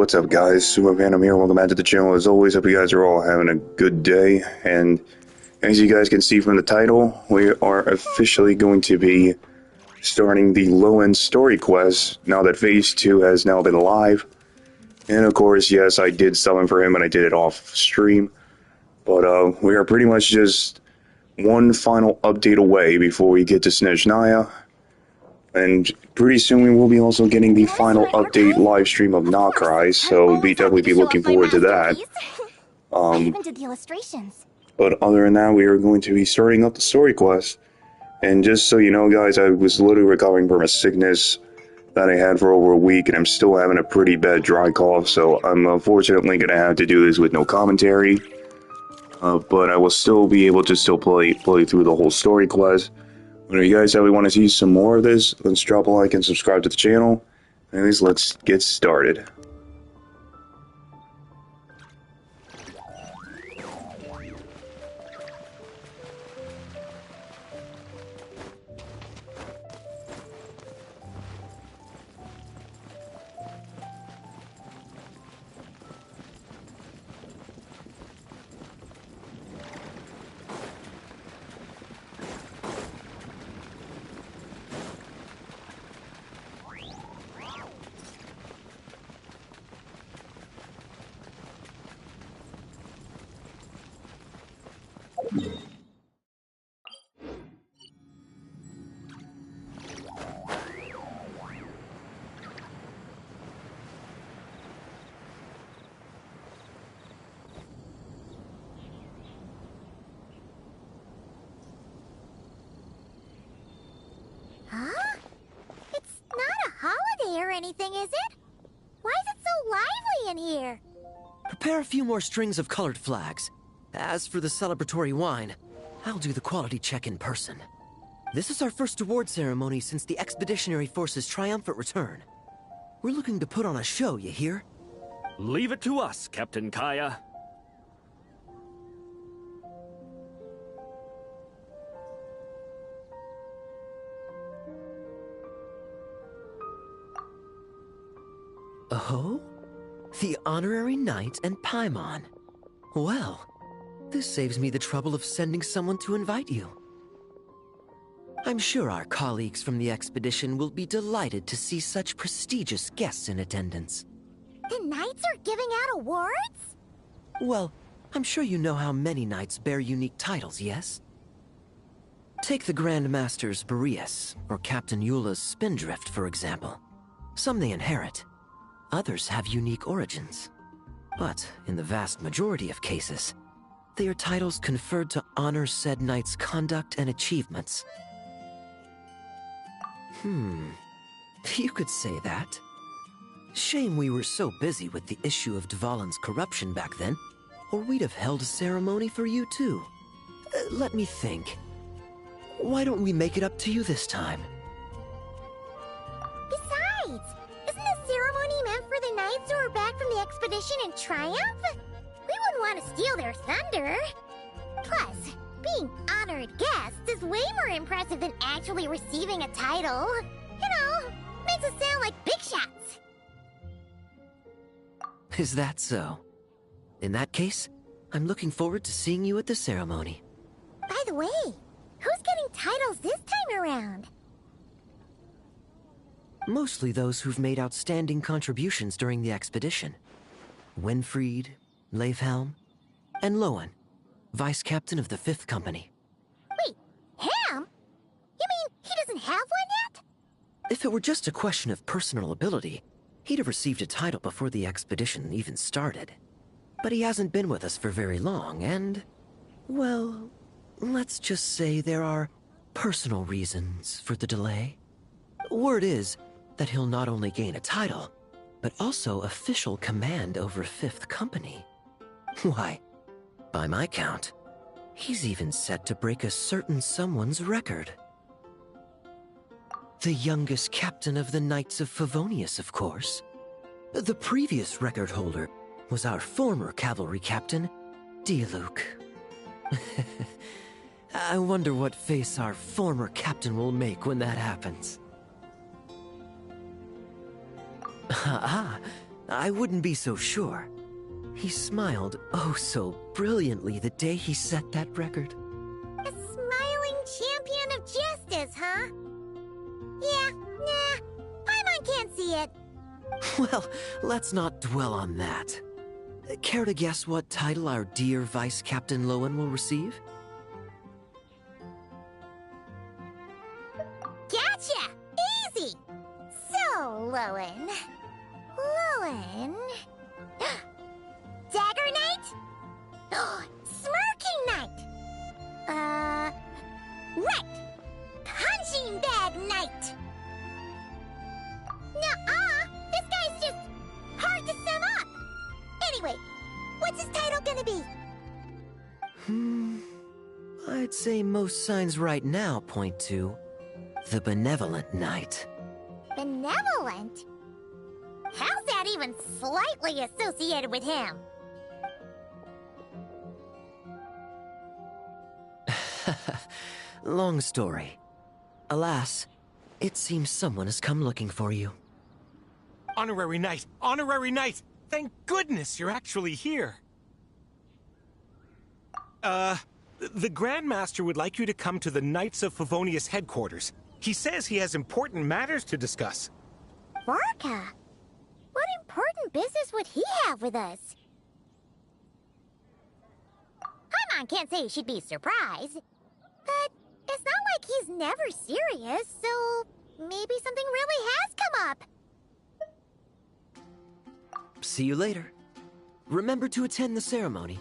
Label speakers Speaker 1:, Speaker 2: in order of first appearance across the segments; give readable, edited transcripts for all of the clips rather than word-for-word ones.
Speaker 1: What's up, guys? Super Phantom here. Welcome back to the channel. As always, hope you guys are all having a good day. And as you guys can see from the title, we are officially going to be starting the Lohen story quest now that Phase 2 has now been live. And of course, yes, I did summon for him and I did it off stream. But we are pretty much just one final update away before we get to Snezhnaya. And pretty soon we will be also getting the final update live stream of Nokrai, so we definitely be looking forward to that. But other than that, we are going to be starting up the story quest. And just so you know, guys, I was literally recovering from a sickness that I had for over a week, and I'm still having a pretty bad dry cough, so I'm unfortunately going to have to do this with no commentary. But I will still be able to play through the whole story quest. If you guys really want to see some more of this, let's drop a like and subscribe to the channel. Anyways, let's get started.
Speaker 2: Huh? It's not a holiday or anything, is it? Why is it so lively in here?
Speaker 3: Prepare a few more strings of colored flags. As for the celebratory wine, I'll do the quality check in person. This is our first award ceremony since the Expeditionary Force's triumphant return. We're looking to put on a show, you hear?
Speaker 4: Leave it to us, Captain Kaya.
Speaker 3: Oh? The Honorary Knight and Paimon. Well, this saves me the trouble of sending someone to invite you. I'm sure our colleagues from the expedition will be delighted to see such prestigious guests in attendance.
Speaker 2: The knights are giving out awards?
Speaker 3: Well, I'm sure you know how many knights bear unique titles, yes? Take the Grand Masters Boreas, or Captain Eula's Spindrift, for example. Some they inherit. Others have unique origins. But in the vast majority of cases, they are titles conferred to honor said knight's conduct and achievements. You could say that. Shame we were so busy with the issue of Dvalin's corruption back then, or we'd have held a ceremony for you too. Let me think. Why don't we make it up to you this time?
Speaker 2: Besides, isn't this ceremony meant for the knights who are back from the expedition in triumph? We wouldn't want to steal their thunder. Plus, being honored guests is way more impressive than actually receiving a title. You know, makes us sound like big shots.
Speaker 3: Is that so? In that case, I'm looking forward to seeing you at the ceremony.
Speaker 2: By the way, who's getting titles this time around?
Speaker 3: Mostly those who've made outstanding contributions during the expedition. Winfried, Leifhelm, and Lohen, Vice Captain of the 5th Company.
Speaker 2: Wait, him? You mean he doesn't have one yet?
Speaker 3: If it were just a question of personal ability, he'd have received a title before the expedition even started. But he hasn't been with us for very long, and... well, let's just say there are personal reasons for the delay. Word is that he'll not only gain a title, but also official command over 5th Company. Why, by my count, he's even set to break a certain someone's record. The youngest captain of the Knights of Favonius, of course. The previous record holder was our former cavalry captain, Diluc. I wonder what face our former captain will make when that happens. I wouldn't be so sure. He smiled oh so brilliantly the day he set that record.
Speaker 2: A smiling champion of justice, huh? Yeah, nah. Paimon can't see it.
Speaker 3: Well, let's not dwell on that. Care to guess what title our dear Vice Captain Lohen will receive?
Speaker 2: Gotcha! Easy! So, Lohen... Dagger Knight? Smirking Knight! Right! Punching Bag Knight! Nuh-uh! This guy's just hard to sum up! Anyway, what's his title gonna be?
Speaker 3: I'd say most signs right now point to the Benevolent Knight.
Speaker 2: Benevolent? How's that even slightly associated with him?
Speaker 3: Long story. Alas, it seems someone has come looking for you.
Speaker 5: Honorary Knight! Honorary Knight! Thank goodness you're actually here. The Grand Master would like you to come to the Knights of Favonius headquarters. He says he has important matters to discuss.
Speaker 2: Varka? What important business would he have with us? Paimon can't say she'd be surprised. But it's not like he's never serious, so maybe something really has come up.
Speaker 3: See you later. Remember to attend the ceremony.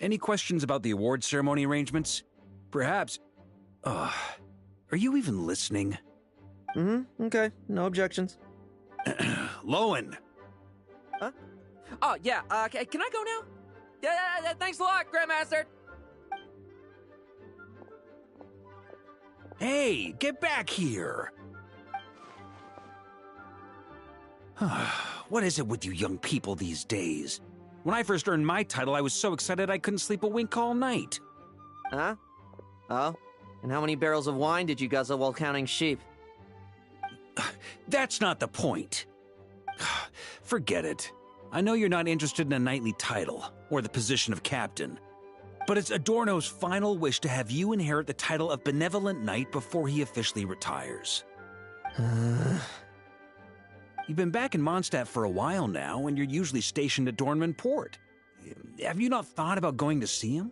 Speaker 6: Any questions about the award ceremony arrangements? Perhaps... are you even listening?
Speaker 7: Okay. No objections.
Speaker 6: Lohen!
Speaker 7: Huh? Oh, yeah, can I go now? Yeah, thanks a lot, Grandmaster!
Speaker 6: Hey, get back here! What is it with you young people these days? When I first earned my title, I was so excited I couldn't sleep a wink all night.
Speaker 7: Huh? Oh? And how many barrels of wine did you guzzle while counting sheep?
Speaker 6: That's not the point. Forget it. I know you're not interested in a knightly title, or the position of captain. But it's Adorno's final wish to have you inherit the title of Benevolent Knight before he officially retires. You've been back in Mondstadt for a while now, and you're usually stationed at Dornman Port. Have you not thought about going to see him?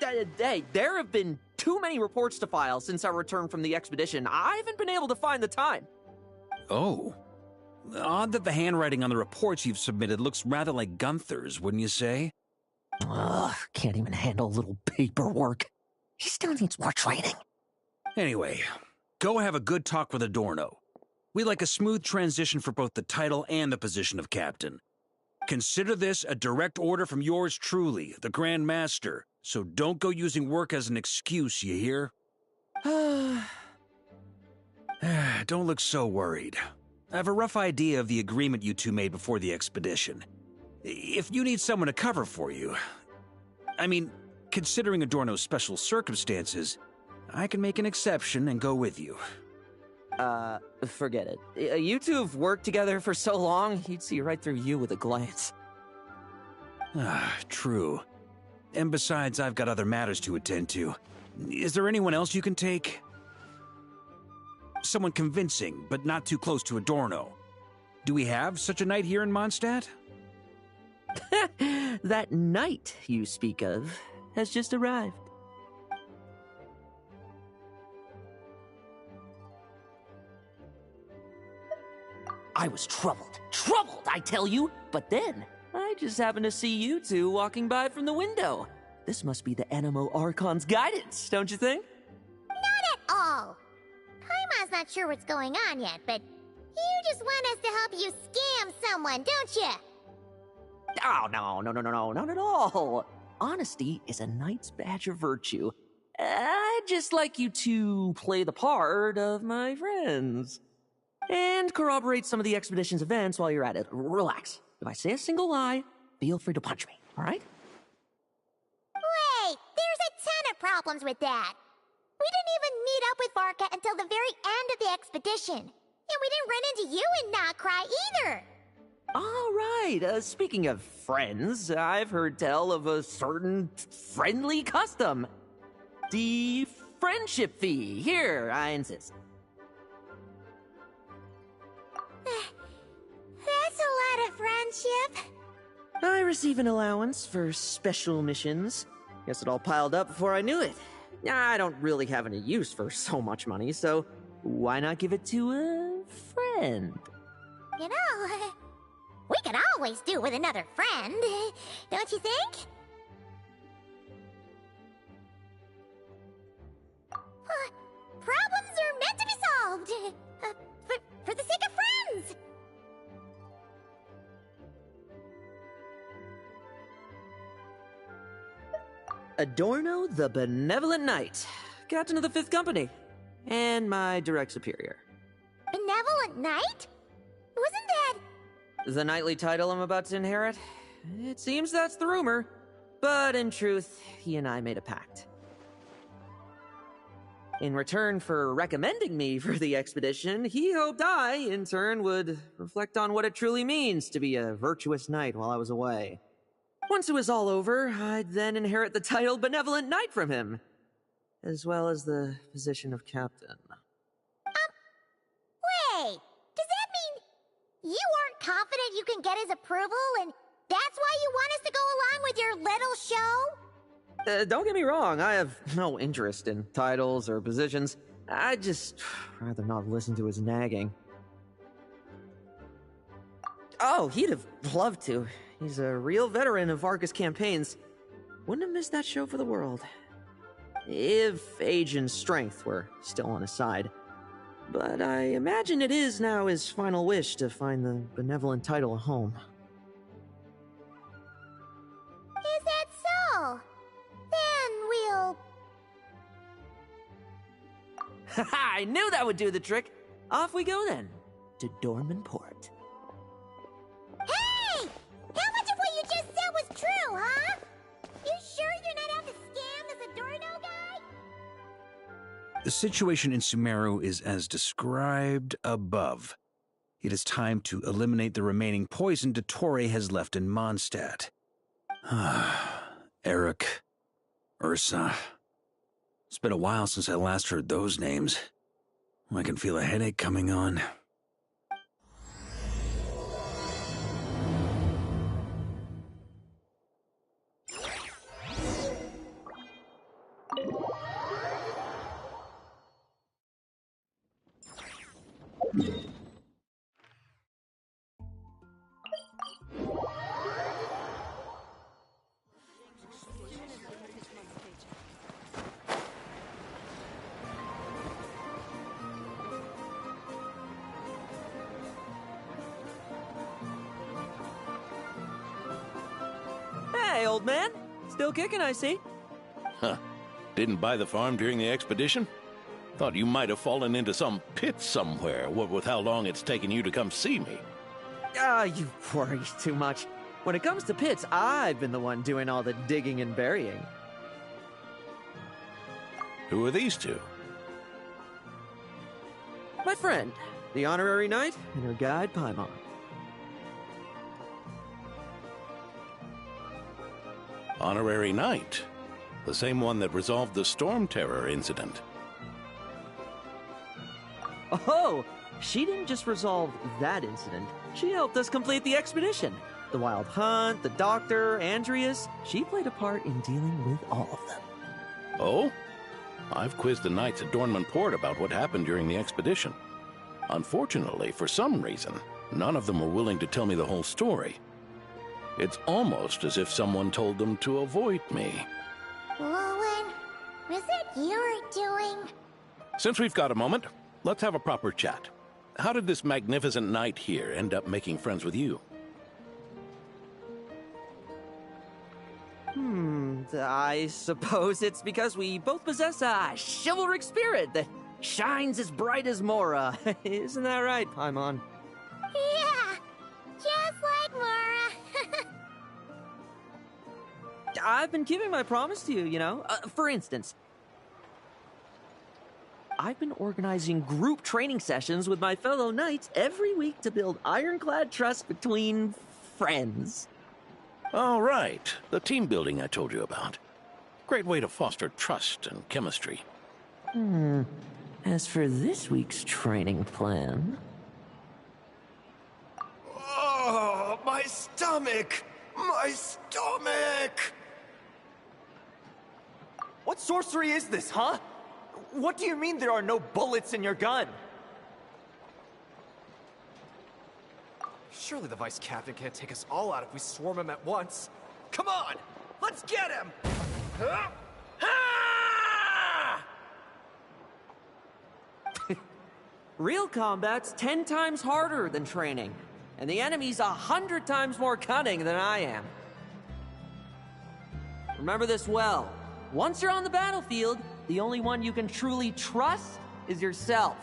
Speaker 7: Hey, there have been too many reports to file since our return from the expedition. I haven't been able to find the time.
Speaker 6: Oh. Odd that the handwriting on the reports you've submitted looks rather like Gunther's, wouldn't you say?
Speaker 3: Ugh, can't even handle a little paperwork. He still needs more training.
Speaker 6: Anyway, go have a good talk with Adorno. We'd like a smooth transition for both the title and the position of captain. Consider this a direct order from yours truly, the Grand Master, so don't go using work as an excuse, you hear? Don't look so worried. I have a rough idea of the agreement you two made before the expedition. If you need someone to cover for you... I mean, considering Adorno's special circumstances, I can make an exception and go with you.
Speaker 7: Forget it. You two have worked together for so long, he'd see right through you with a glance.
Speaker 6: True. And besides, I've got other matters to attend to. Is there anyone else you can take? Someone convincing, but not too close to Adorno. Do we have such a knight here in Mondstadt?
Speaker 7: That knight you speak of has just arrived. I was troubled, I tell you, but then I just happened to see you two walking by from the window. This must be the Animo Archon's guidance, don't you think?
Speaker 2: Not at all. Paimon's not sure what's going on yet, but you just want us to help you scam someone, don't you?
Speaker 7: Oh, no, not at all. Honesty is a knight's badge of virtue, I'd just like you to play the part of my friends. And corroborate some of the expedition's events while you're at it. Relax. If I say a single lie, feel free to punch me, alright?
Speaker 2: Wait, there's a ton of problems with that. We didn't even meet up with Varka until the very end of the expedition. And we didn't run into you and Not Cry either.
Speaker 7: Alright, speaking of friends, I've heard tell of a certain friendly custom. The friendship fee. Here, I insist.
Speaker 2: That's a lot of friendship.
Speaker 7: I receive an allowance for special missions. Guess it all piled up before I knew it. I don't really have any use for so much money, so why not give it to a friend?
Speaker 2: You know, we could always do with another friend, don't you think? Problems are meant to be solved. For the sake of friends.
Speaker 7: Adorno the Benevolent Knight, Captain of the 5th Company, and my direct superior.
Speaker 2: Benevolent Knight? Wasn't that...
Speaker 7: The knightly title I'm about to inherit? It seems that's the rumor, but in truth, he and I made a pact. In return for recommending me for the expedition, he hoped I, in turn, would reflect on what it truly means to be a virtuous knight while I was away. Once it was all over, I'd then inherit the title Benevolent Knight from him, as well as the position of captain.
Speaker 2: Wait, does that mean you aren't confident you can get his approval and that's why you want us to go along with your little show?
Speaker 7: Don't get me wrong, I have no interest in titles or positions. I'd just rather not listen to his nagging. Oh, he'd have loved to. He's a real veteran of Varka's campaigns. Wouldn't have missed that show for the world. If age and strength were still on his side. But I imagine it is now his final wish to find the benevolent title a home.
Speaker 2: Is that so? Then we'll...
Speaker 7: Haha, I knew that would do the trick! Off we go then, to Dorman Port.
Speaker 2: Hey! How much of what you just said was true, huh? You sure you're not out to scam this Adorno guy?
Speaker 6: The situation in Sumeru is as described above. It is time to eliminate the remaining poison Dottore has left in Mondstadt. Eric, Ursa. It's been a while since I last heard those names. I can feel a headache coming on.
Speaker 7: Hey, old man. Still kicking, I see.
Speaker 8: Huh. Didn't buy the farm during the expedition? Thought you might have fallen into some pit somewhere, what with how long it's taken you to come see me.
Speaker 7: You worry too much. When it comes to pits, I've been the one doing all the digging and burying.
Speaker 8: Who are these two?
Speaker 7: My friend, the honorary knight, and her guide, Paimon.
Speaker 8: Honorary Knight. The same one that resolved the Storm Terror incident.
Speaker 7: Oh, she didn't just resolve that incident. She helped us complete the expedition. The Wild Hunt, the Doctor, Andreas. She played a part in dealing with all of them.
Speaker 8: Oh? I've quizzed the knights at Dornman Port about what happened during the expedition. Unfortunately, for some reason, none of them were willing to tell me the whole story. It's almost as if someone told them to avoid me.
Speaker 2: Lohen, was it your doing?
Speaker 8: Since we've got a moment, let's have a proper chat. How did this magnificent knight here end up making friends with you?
Speaker 7: And I suppose it's because we both possess a chivalric spirit that shines as bright as Mora. Isn't that right, Paimon?
Speaker 2: Yeah, just like Mora.
Speaker 7: I've been keeping my promise to you, you know? For instance, I've been organizing group training sessions with my fellow knights every week to build ironclad trust between friends.
Speaker 8: All right, the team building I told you about. Great way to foster trust and chemistry.
Speaker 7: As for this week's training plan...
Speaker 9: Oh, my stomach! My stomach!
Speaker 10: What sorcery is this, huh? What do you mean there are no bullets in your gun? Surely the Vice Captain can't take us all out if we swarm him at once. Come on! Let's get him! Huh? Ah!
Speaker 7: Real combat's 10 times harder than training, and the enemy's 100 times more cunning than I am. Remember this well. Once you're on the battlefield, the only one you can truly trust is yourself.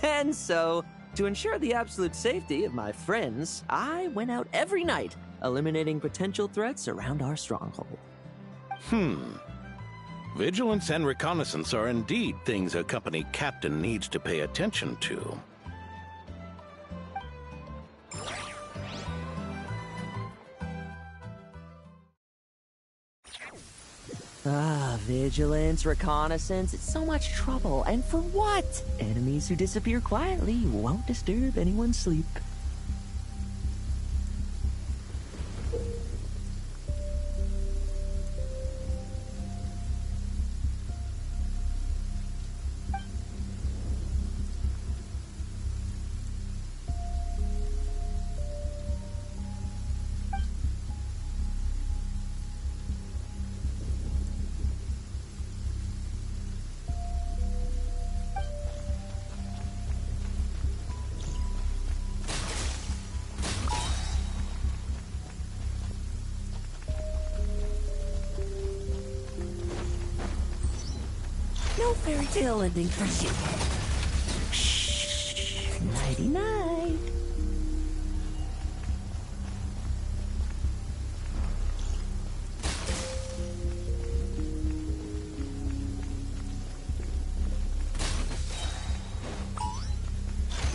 Speaker 7: And so, to ensure the absolute safety of my friends, I went out every night, eliminating potential threats around our stronghold.
Speaker 8: Vigilance and reconnaissance are indeed things a company captain needs to pay attention to.
Speaker 7: Vigilance, reconnaissance, it's so much trouble. And for what? Enemies who disappear quietly won't disturb anyone's sleep. No fairy tale ending for you. Shh. Nighty night.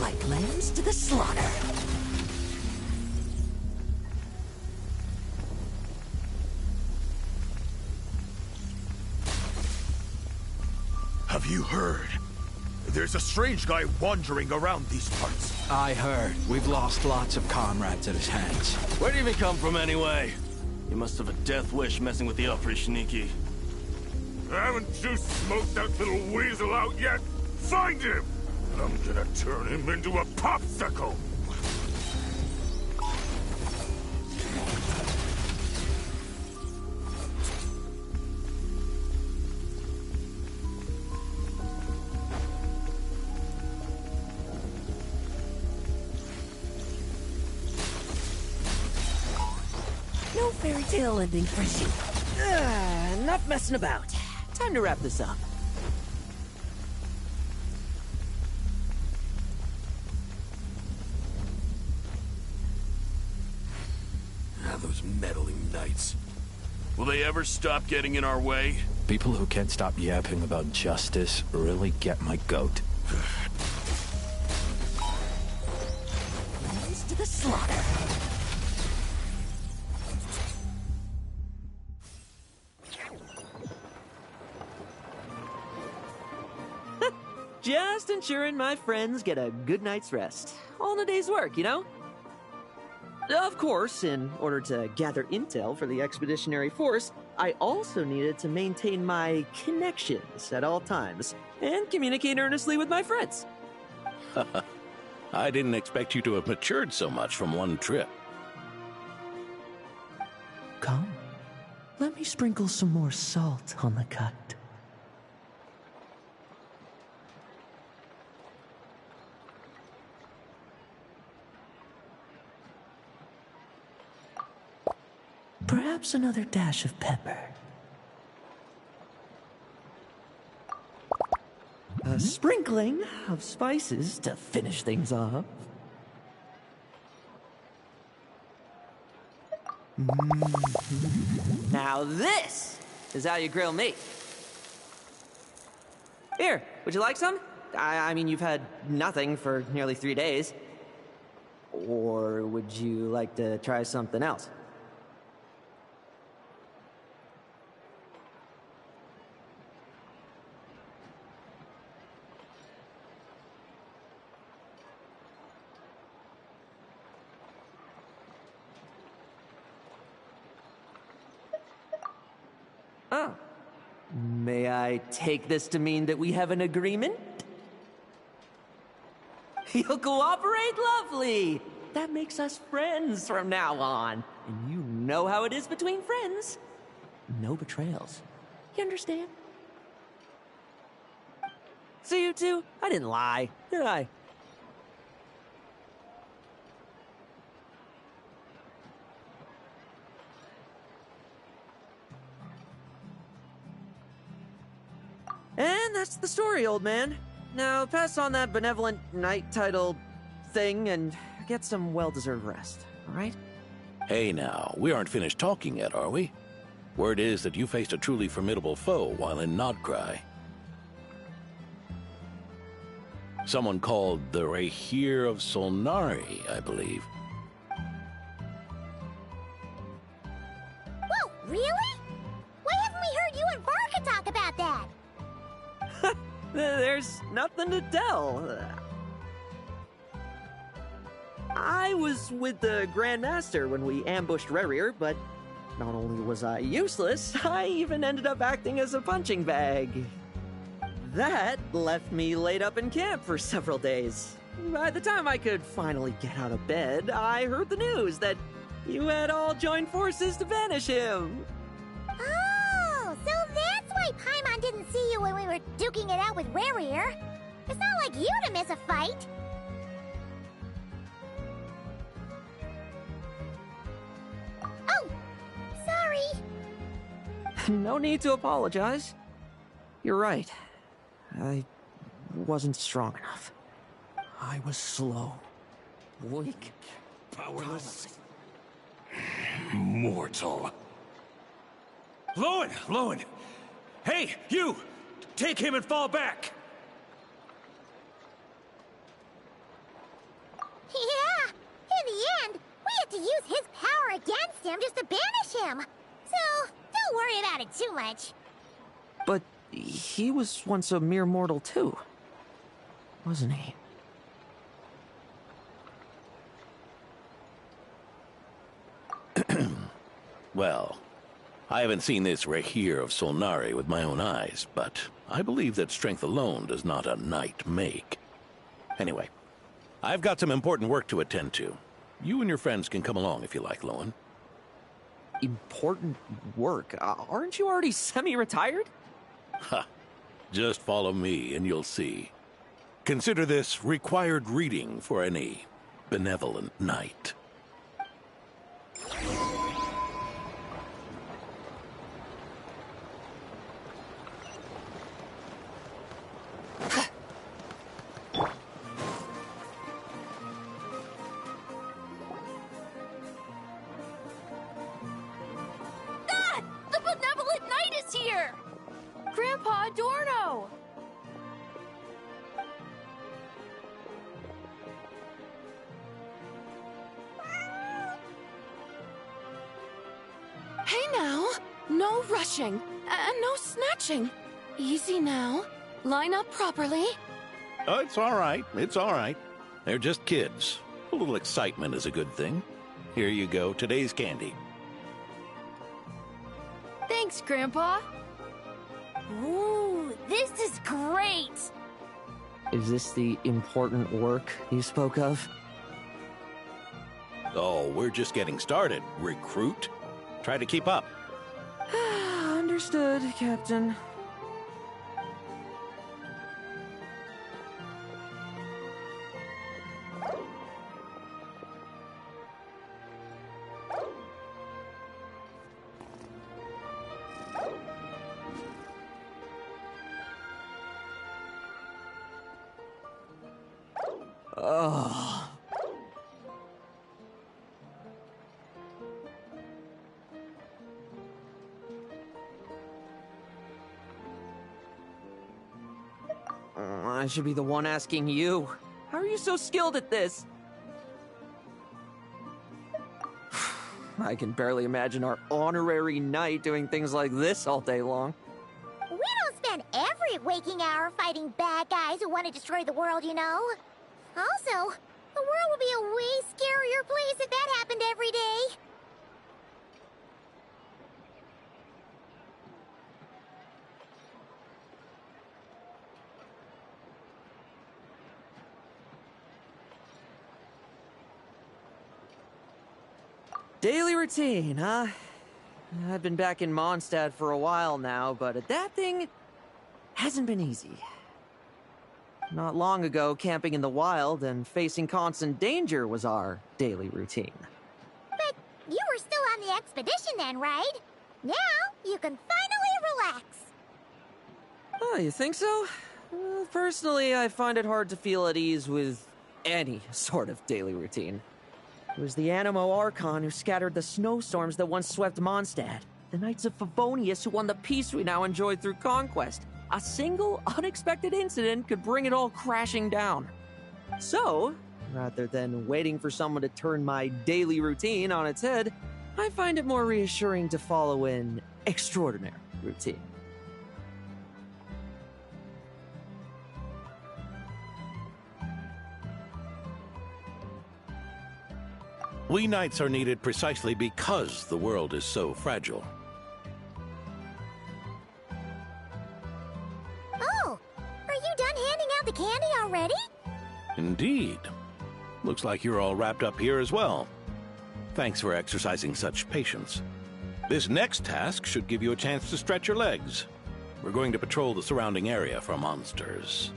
Speaker 7: Like lambs to the slaughter.
Speaker 9: Have you heard? There's a strange guy wandering around these parts.
Speaker 11: I heard. We've lost lots of comrades at his hands.
Speaker 12: Where'd he even come from anyway? He must have a death wish messing with the Sneaky.
Speaker 9: Haven't you smoked that little weasel out yet? Find him! I'm gonna turn him into a popsicle!
Speaker 7: No fairy tale ending for you. Enough messing about. Time to wrap this up.
Speaker 12: Those meddling knights. Will they ever stop getting in our way?
Speaker 11: People who can't stop yapping about justice really get my goat.
Speaker 7: Lambs to the slaughter. Just ensuring my friends get a good night's rest. All in a day's work, you know? Of course, in order to gather intel for the expeditionary force, I also needed to maintain my connections at all times and communicate earnestly with my friends.
Speaker 8: I didn't expect you to have matured so much from one trip.
Speaker 7: Come, let me sprinkle some more salt on the cut.
Speaker 3: perhaps another dash of pepper. A sprinkling of spices to finish things off.
Speaker 7: Now this is how you grill meat. Here, would you like some? I mean, you've had nothing for nearly 3 days. Or would you like to try something else? Oh. May I take this to mean that we have an agreement? You'll cooperate? Lovely! That makes us friends from now on. And you know how it is between friends. No betrayals. You understand? So you two, I didn't lie, did I? And that's the story, old man. Now pass on that benevolent knight title thing and get some well-deserved rest, all right?
Speaker 8: Hey now, we aren't finished talking yet, are we? Word is that you faced a truly formidable foe while in Nodcry. Someone called the Rahir of Solnari, I believe.
Speaker 2: Whoa, really? Why haven't we heard you and Varka talk about that?
Speaker 7: There's nothing to tell. I was with the Grand Master when we ambushed Rerir, but not only was I useless, I even ended up acting as a punching bag. That left me laid up in camp for several days. By the time I could finally get out of bed, I heard the news that you had all joined forces to banish him.
Speaker 2: Oh, so that's why Paimon didn't see you when we were duking it out with Rerir. It's not like you to miss a fight. Oh, sorry.
Speaker 7: No need to apologize. You're right. I wasn't strong enough. I was slow, weak,
Speaker 9: Powerless. Mortal.
Speaker 5: Lohen! Hey, you! Take him and fall back!
Speaker 2: Yeah, in the end, we had to use his power against him just to banish him. So, don't worry about it too much.
Speaker 7: But he was once a mere mortal too, wasn't he?
Speaker 8: Well, I haven't seen this Rahir of Solnari with my own eyes, but I believe that strength alone does not a knight make. Anyway, I've got some important work to attend to. You and your friends can come along if you like, Lohen.
Speaker 7: Important work? Aren't you already semi-retired?
Speaker 8: Ha! Just follow me and you'll see. Consider this required reading for any benevolent knight.
Speaker 13: The benevolent knight is here! Grandpa Adorno! Hey now, no rushing, and no snatching. Easy now. Line up properly.
Speaker 8: Oh, it's all right. It's all right. They're just kids. A little excitement is a good thing. Here you go, today's candy.
Speaker 13: Thanks, Grandpa. Ooh, this is great!
Speaker 7: Is this the important work you spoke of?
Speaker 8: Oh, we're just getting started, recruit. Try to keep up.
Speaker 7: Understood, Captain. I should be the one asking you. How are you so skilled at this? I can barely imagine our honorary knight doing things like this all day long.
Speaker 2: We don't spend every waking hour fighting bad guys who want to destroy the world, you know. Also, the world would be a way scarier place if that happened every day.
Speaker 7: Daily routine, huh? I've been back in Mondstadt for a while now, but that thing hasn't been easy. Not long ago, camping in the wild and facing constant danger was our daily routine.
Speaker 2: But you were still on the expedition then, right? Now you can finally relax.
Speaker 7: Oh, you think so? Personally, I find it hard to feel at ease with any sort of daily routine. It was the Animo Archon who scattered the snowstorms that once swept Mondstadt. The Knights of Favonius who won the peace we now enjoy through conquest. A single, unexpected incident could bring it all crashing down. So, rather than waiting for someone to turn my daily routine on its head, I find it more reassuring to follow an extraordinary routine.
Speaker 8: We knights are needed precisely because the world is so fragile.
Speaker 2: Oh, are you done handing out the candy already?
Speaker 8: Indeed. Looks like you're all wrapped up here as well. Thanks for exercising such patience. This next task should give you a chance to stretch your legs. We're going to patrol the surrounding area for monsters.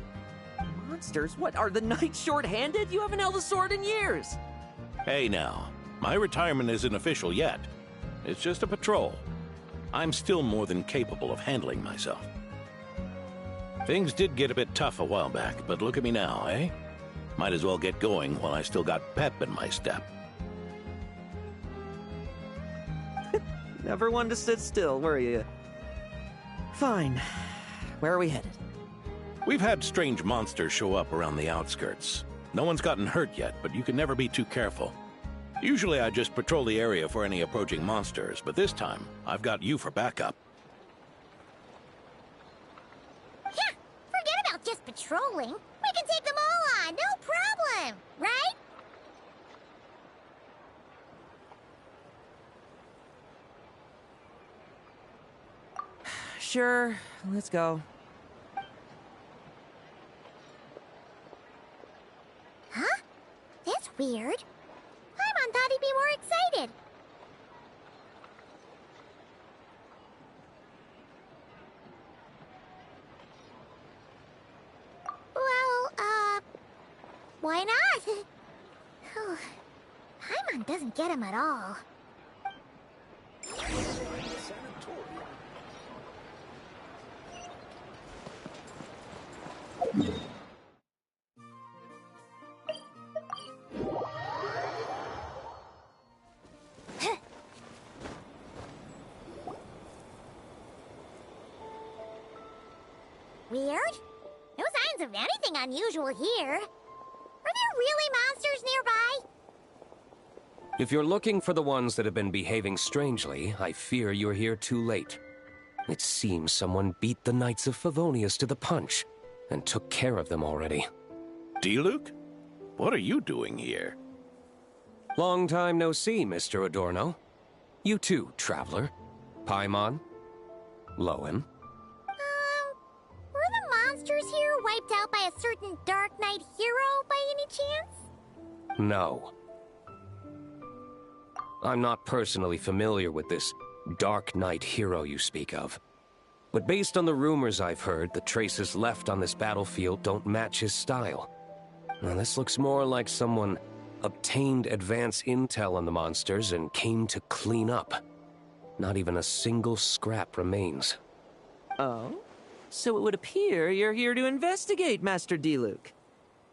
Speaker 7: Monsters? What, are the knights short-handed? You haven't held a sword in years!
Speaker 8: Hey now, my retirement isn't official yet. It's just a patrol. I'm still more than capable of handling myself. Things did get a bit tough a while back, but look at me now, eh? Might as well get going while I still got pep in my step.
Speaker 7: Never one to sit still, were you? Fine. Where are we headed?
Speaker 8: We've had strange monsters show up around the outskirts. No one's gotten hurt yet, but you can never be too careful. Usually I just patrol the area for any approaching monsters, but this time, I've got you for backup.
Speaker 2: Yeah, forget about just patrolling. We can take them all on, no problem, right?
Speaker 7: Sure, let's go.
Speaker 2: Huh? That's weird. Paimon thought he'd be more excited. Well, why not? Paimon doesn't get him at all. Weird? No signs of anything unusual here. Are there really monsters nearby?
Speaker 14: If you're looking for the ones that have been behaving strangely, I fear you're here too late. It seems someone beat the Knights of Favonius to the punch, and took care of them already.
Speaker 8: Diluc? What are you doing here?
Speaker 14: Long time no see, Mr. Adorno. You too, traveler. Paimon? Lohen?
Speaker 2: Were the monsters here wiped out by a certain Dark Knight hero by any chance?
Speaker 14: No. I'm not personally familiar with this Dark Knight hero you speak of. But based on the rumors I've heard, the traces left on this battlefield don't match his style. Now, this looks more like someone obtained advance intel on the monsters and came to clean up. Not even a single scrap remains.
Speaker 7: Oh? So it would appear you're here to investigate, Master Diluc.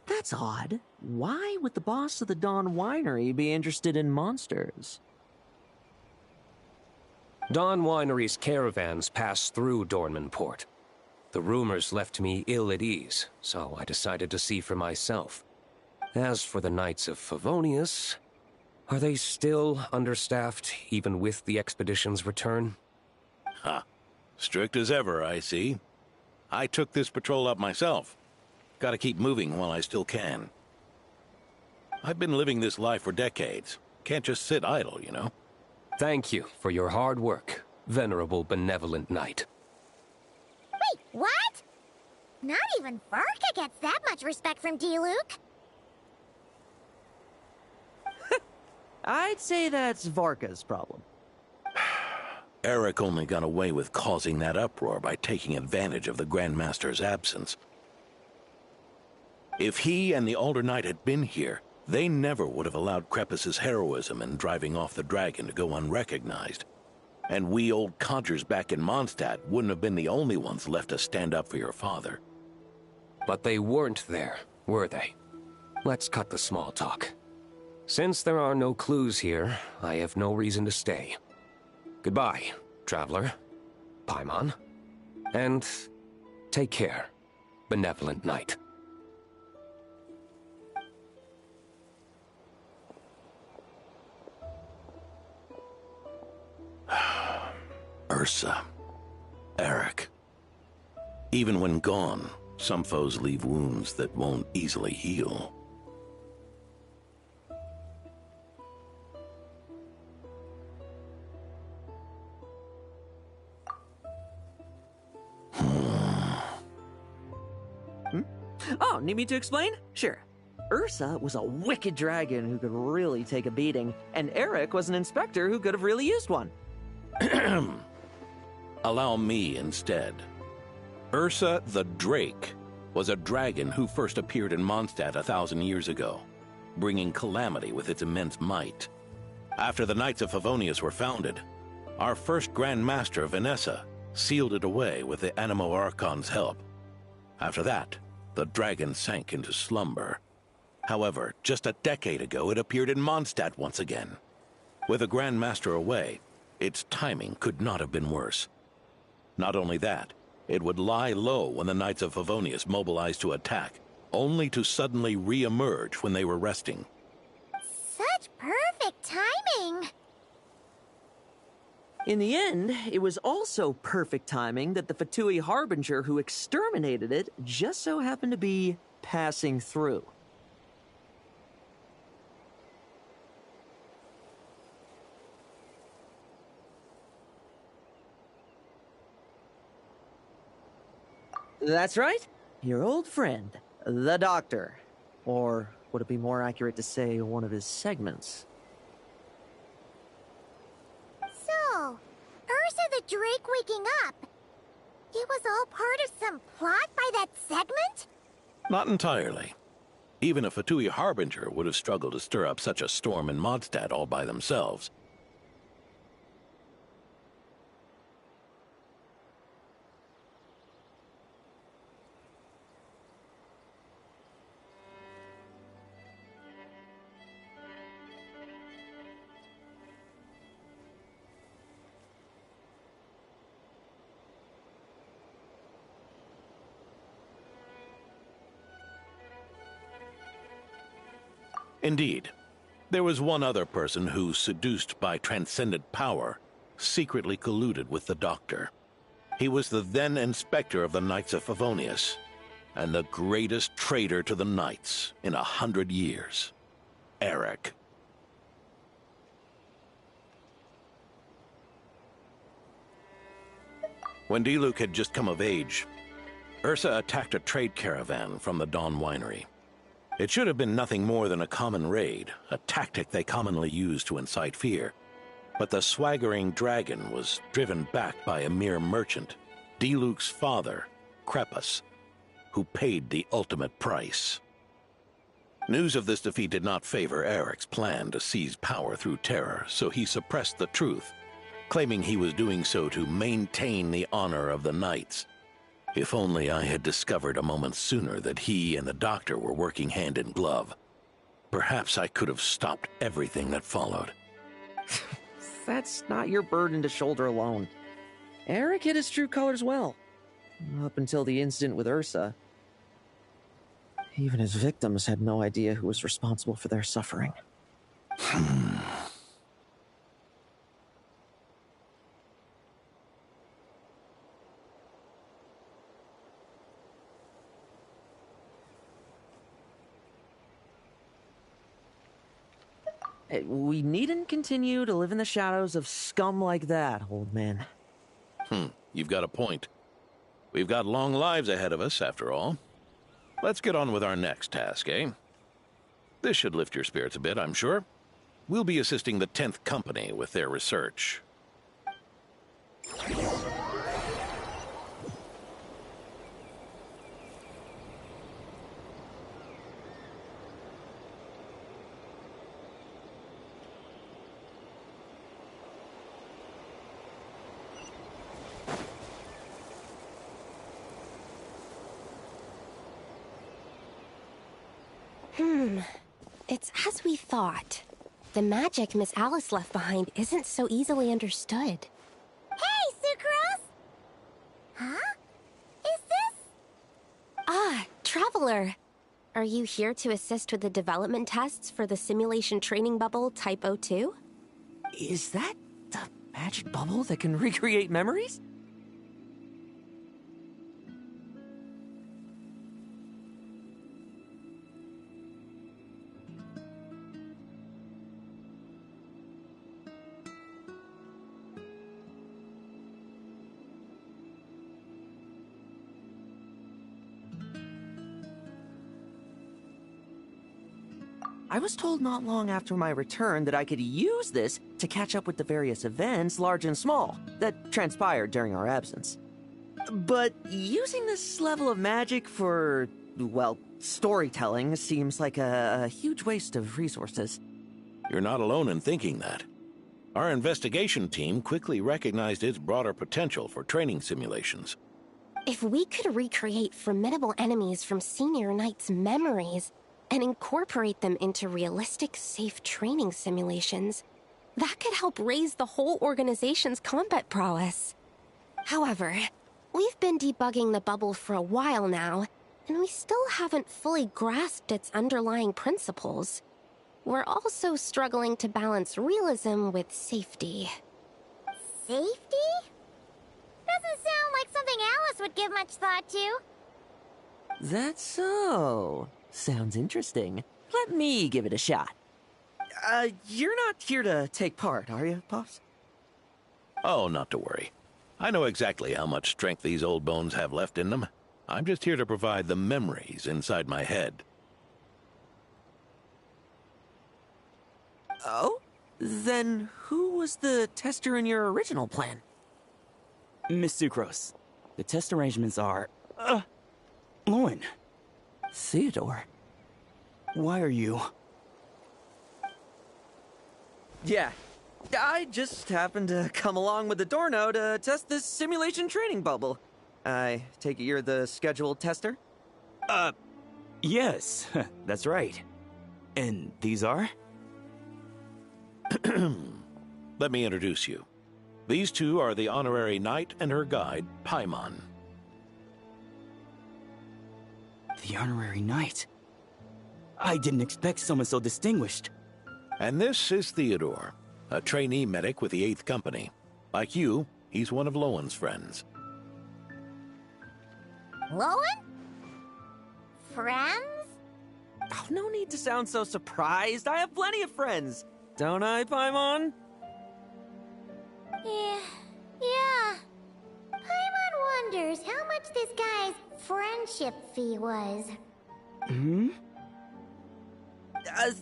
Speaker 7: That's odd. Why would the boss of the Dawn Winery be interested in monsters?
Speaker 14: Dawn Winery's caravans pass through Dornman Port. The rumors left me ill at ease, so I decided to see for myself. As for the Knights of Favonius, are they still understaffed, even with the expedition's return?
Speaker 8: Ha. Strict as ever, I see. I took this patrol up myself. Gotta keep moving while I still can. I've been living this life for decades. Can't just sit idle, you know?
Speaker 14: Thank you for your hard work, venerable benevolent knight.
Speaker 2: Wait, what? Not even Varka gets that much respect from D-Luke.
Speaker 7: I'd say that's Varka's problem.
Speaker 8: Eric only got away with causing that uproar by taking advantage of the Grandmaster's absence. If he and the Alder Knight had been here, they never would have allowed Krepus's heroism in driving off the dragon to go unrecognized. And we old codgers back in Mondstadt wouldn't have been the only ones left to stand up for your father.
Speaker 14: But they weren't there, were they? Let's cut the small talk. Since there are no clues here, I have no reason to stay. Goodbye, traveler, Paimon, and take care, benevolent knight.
Speaker 8: Ursa, Eric. Even when gone, some foes leave wounds that won't easily heal.
Speaker 7: Oh, need me to explain? Sure. Ursa was a wicked dragon who could really take a beating, and Eric was an inspector who could have really used one.
Speaker 8: Allow me instead. Ursa the Drake was a dragon who first appeared in Mondstadt 1,000 years ago, bringing calamity with its immense might. After the Knights of Favonius were founded, our first Grand Master, Vanessa, sealed it away with the Animo Archon's help. After that, the dragon sank into slumber. However, just a decade ago, it appeared in Mondstadt once again. With the Grand Master away, its timing could not have been worse. Not only that, it would lie low when the Knights of Favonius mobilized to attack, only to suddenly re-emerge when they were resting.
Speaker 2: Such perfect timing!
Speaker 7: In the end, it was also perfect timing that the Fatui Harbinger who exterminated it just so happened to be passing through. That's right. Your old friend, the Doctor. Or would it be more accurate to say one of his segments?
Speaker 2: So, Ursa the Drake waking up. It was all part of some plot by that segment?
Speaker 8: Not entirely. Even a Fatui Harbinger would have struggled to stir up such a storm in Mondstadt all by themselves. Indeed, there was one other person who, seduced by transcendent power, secretly colluded with the Doctor. He was the then Inspector of the Knights of Favonius, and the greatest traitor to the Knights in 100 years, Eric. When D-Luke had just come of age, Ursa attacked a trade caravan from the Dawn Winery. It should have been nothing more than a common raid, a tactic they commonly use to incite fear. But the swaggering dragon was driven back by a mere merchant, D-Luke's father, Krepus, who paid the ultimate price. News of this defeat did not favor Eric's plan to seize power through terror, so he suppressed the truth, claiming he was doing so to maintain the honor of the Knights. If only I had discovered a moment sooner that he and the Doctor were working hand in glove. Perhaps I could have stopped everything that followed.
Speaker 7: That's not your burden to shoulder alone. Eric hid his true colors well. Up until the incident with Ursa. Even his victims had no idea who was responsible for their suffering. We needn't continue to live in the shadows of scum like that, old man.
Speaker 8: You've got a point. We've got long lives ahead of us, after all. Let's get on with our next task, eh? This should lift your spirits a bit, I'm sure. We'll be assisting the 10th Company with their research.
Speaker 15: It's as we thought. The magic Miss Alice left behind isn't so easily understood.
Speaker 2: Hey, Sucrose! Huh? Is this?
Speaker 15: Ah, Traveler. Are you here to assist with the development tests for the simulation training bubble Type 02?
Speaker 7: Is that the magic bubble that can recreate memories? I was told not long after my return that I could use this to catch up with the various events, large and small, that transpired during our absence. But using this level of magic for, well, storytelling seems like a huge waste of resources.
Speaker 8: You're not alone in thinking that. Our investigation team quickly recognized its broader potential for training simulations.
Speaker 15: If we could recreate formidable enemies from Senior Knight's memories and incorporate them into realistic, safe training simulations, that could help raise the whole organization's combat prowess. However, we've been debugging the bubble for a while now, and we still haven't fully grasped its underlying principles. We're also struggling to balance realism with safety.
Speaker 2: Safety? Doesn't sound like something Alice would give much thought to.
Speaker 7: That's so. Sounds interesting. Let me give it a shot. You're not here to take part, are you, Pops?
Speaker 8: Oh, not to worry. I know exactly how much strength these old bones have left in them. I'm just here to provide the memories inside my head.
Speaker 7: Oh? Then who was the tester in your original plan?
Speaker 16: Miss Sucrose, the test arrangements are... Lohen.
Speaker 7: Theodore.
Speaker 16: Why are you...
Speaker 7: Yeah, I just happened to come along with the Dorno to test this simulation training bubble. I take it you're the scheduled tester?
Speaker 16: Yes, that's right. And these are?
Speaker 8: Let me introduce you. These two are the honorary knight and her guide, Paimon.
Speaker 16: The honorary knight? I didn't expect someone so distinguished.
Speaker 8: And this is Theodore, a trainee medic with the 8th Company. Like you, he's one of Lowen's friends.
Speaker 2: Lowen? Friends?
Speaker 7: Oh, no need to sound so surprised. I have plenty of friends. Don't I, Paimon?
Speaker 2: Yeah. Paimon wonders how much this guy's friendship fee was.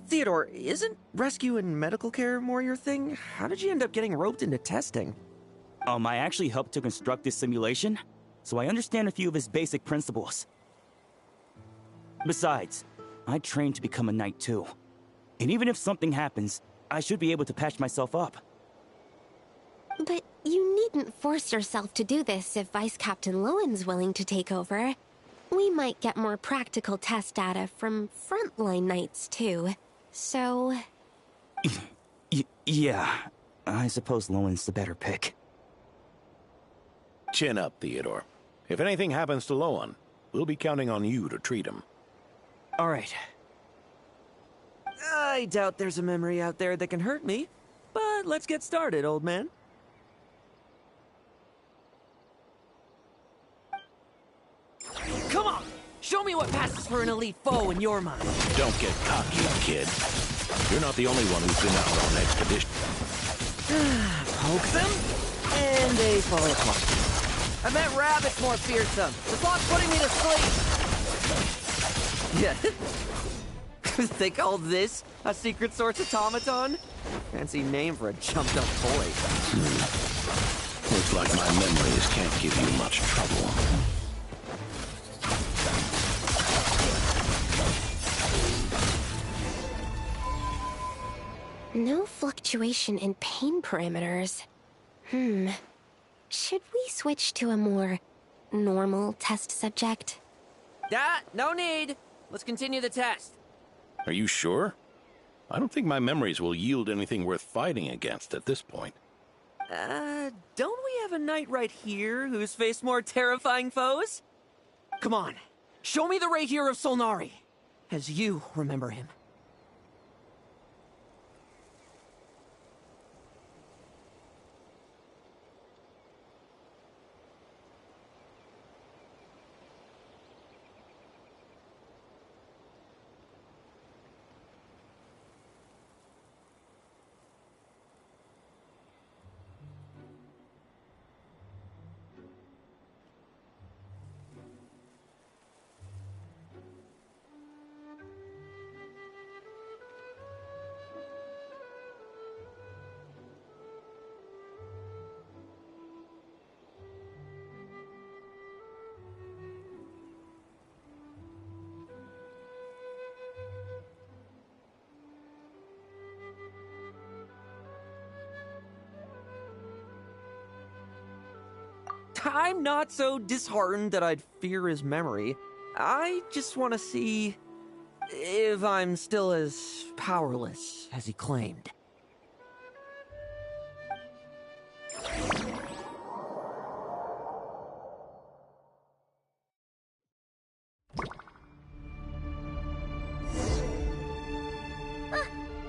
Speaker 7: Theodore, isn't rescue and medical care more your thing? How did you end up getting roped into testing?
Speaker 16: I actually helped to construct this simulation, so I understand a few of its basic principles. Besides, I trained to become a knight too. And even if something happens, I should be able to patch myself up.
Speaker 15: But you needn't force yourself to do this if Vice Captain Lowen's willing to take over. We might get more practical test data from frontline knights too, so...
Speaker 16: Yeah, I suppose Lowen's the better pick.
Speaker 8: Chin up, Theodore. If anything happens to Lohen, we'll be counting on you to treat him.
Speaker 7: All right. I doubt there's a memory out there that can hurt me, but let's get started, old man. Come on! Show me what passes for an elite foe in your mind.
Speaker 8: Don't get cocky, kid. You're not the only one who's been out on expedition.
Speaker 7: Poke them, and they fall apart. I meant rabbits more fearsome. The thought's putting me to sleep. Yeah. They call this a secret source automaton? Fancy name for a jumped up toy.
Speaker 8: Looks like my memories can't give you much trouble.
Speaker 15: No fluctuation in pain parameters. Should we switch to a more normal test subject?
Speaker 7: No need. Let's continue the test.
Speaker 8: Are you sure? I don't think my memories will yield anything worth fighting against at this point.
Speaker 7: Don't we have a knight right here who's faced more terrifying foes? Come on, show me the Rahier of Solnari, as you remember him. I'm not so disheartened that I'd fear his memory. I just want to see if I'm still as powerless as he claimed.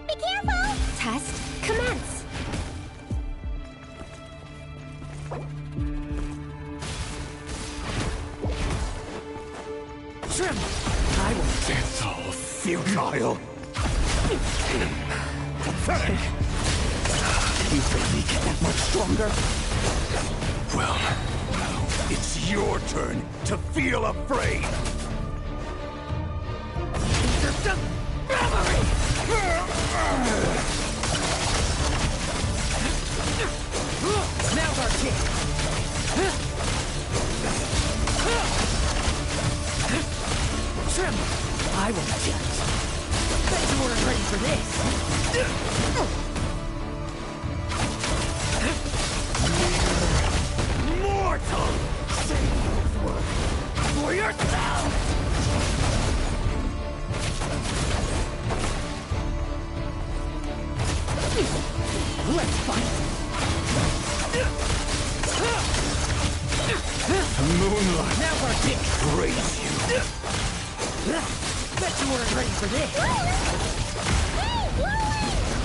Speaker 2: Be careful!
Speaker 15: Test commence.
Speaker 7: Trim! I will...
Speaker 9: It's all futile. Pathetic.
Speaker 7: You think we get that much stronger?
Speaker 9: Well, now it's your turn to feel afraid.
Speaker 7: Just memory! Now's our chance. Trim! I won't judge. Bet you weren't ready for this.
Speaker 9: Mortal! Say those words for yourself!
Speaker 7: Let's fight!
Speaker 9: Moonlight!
Speaker 7: Now's our chance.
Speaker 9: Praise you!
Speaker 7: Bet you weren't ready for this.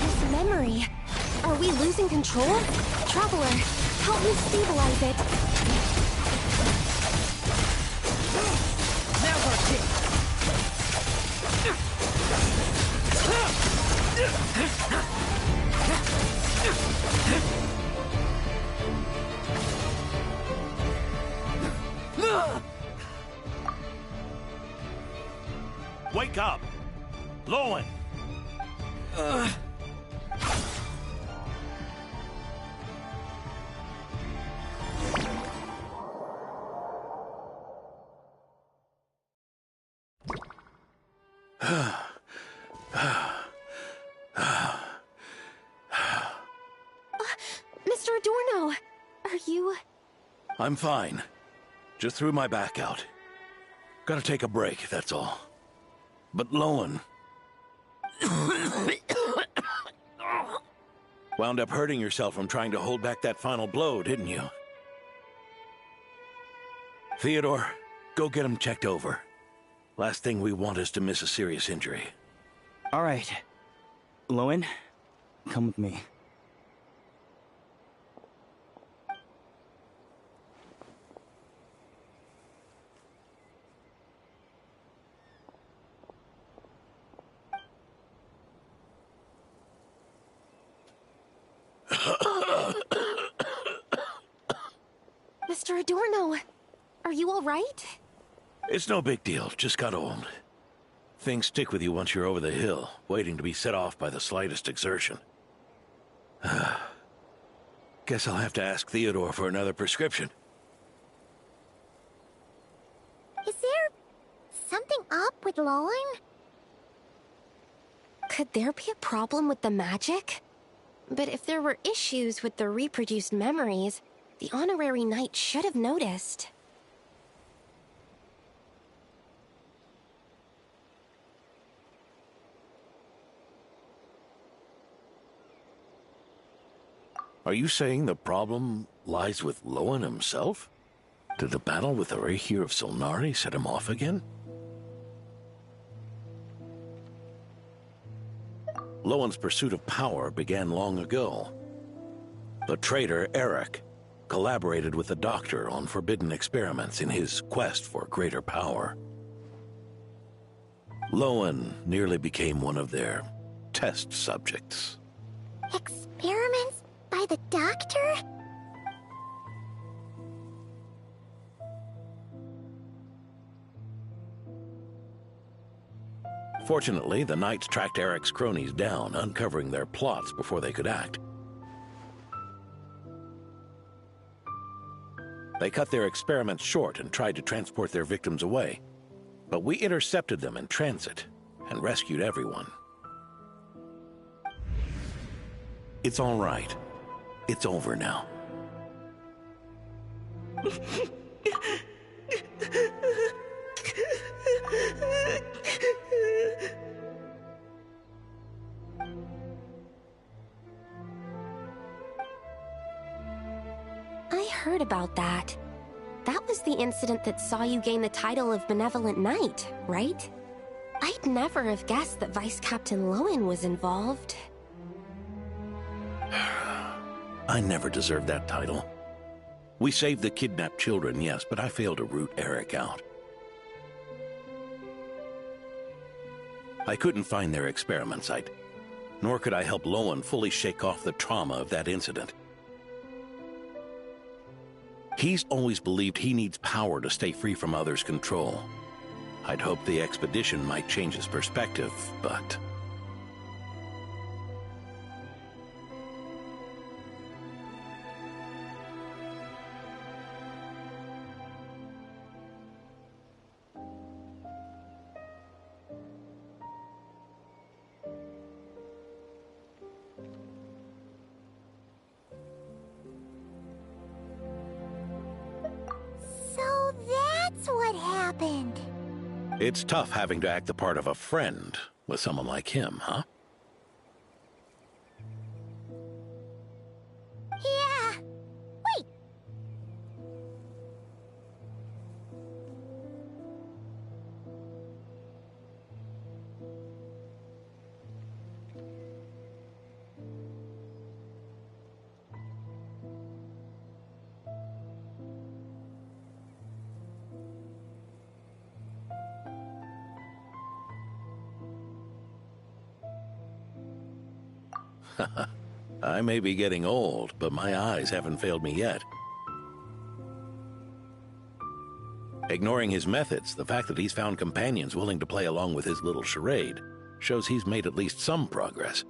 Speaker 15: This memory. Are we losing control? Traveler, help me stabilize it.
Speaker 7: Now's our chance.
Speaker 4: Wake up! Lohen!
Speaker 15: Mr. Adorno, are you...
Speaker 8: I'm fine. Just threw my back out. Gotta take a break, that's all. But Lohen... wound up hurting yourself from trying to hold back that final blow, didn't you? Theodore, go get him checked over. Last thing we want is to miss a serious injury.
Speaker 16: All right. Lohen, come with me.
Speaker 15: Mr. Adorno, are you all right?
Speaker 8: It's no big deal, just got old. Things stick with you once you're over the hill, waiting to be set off by the slightest exertion. Guess I'll have to ask Theodore for another prescription.
Speaker 2: Is there something up with Lohen?
Speaker 15: Could there be a problem with the magic? But if there were issues with the reproduced memories, the honorary knight should have noticed.
Speaker 8: Are you saying the problem lies with Lohen himself? Did the battle with the Reihir of Solnari set him off again? Lohen's pursuit of power began long ago. The traitor, Eric, collaborated with the Doctor on forbidden experiments in his quest for greater power. Lohen nearly became one of their test subjects.
Speaker 2: Experiments by the Doctor?
Speaker 8: Fortunately, the Knights tracked Eric's cronies down, uncovering their plots before they could act. They cut their experiments short and tried to transport their victims away, but we intercepted them in transit and rescued everyone. It's all right. It's over now.
Speaker 15: I heard about that. That was the incident that saw you gain the title of Benevolent Knight, right? I'd never have guessed that Vice Captain Lohen was involved.
Speaker 8: I never deserved that title. We saved the kidnapped children, yes, but I failed to root Eric out. I couldn't find their experiment site, nor could I help Lohen fully shake off the trauma of that incident. He's always believed he needs power to stay free from others' control. I'd hoped the expedition might change his perspective, but...
Speaker 2: So that's what happened.
Speaker 8: It's tough having to act the part of a friend with someone like him, huh?
Speaker 2: Yeah. Wait.
Speaker 8: I may be getting old, but my eyes haven't failed me yet. Ignoring his methods, the fact that he's found companions willing to play along with his little charade shows he's made at least some progress.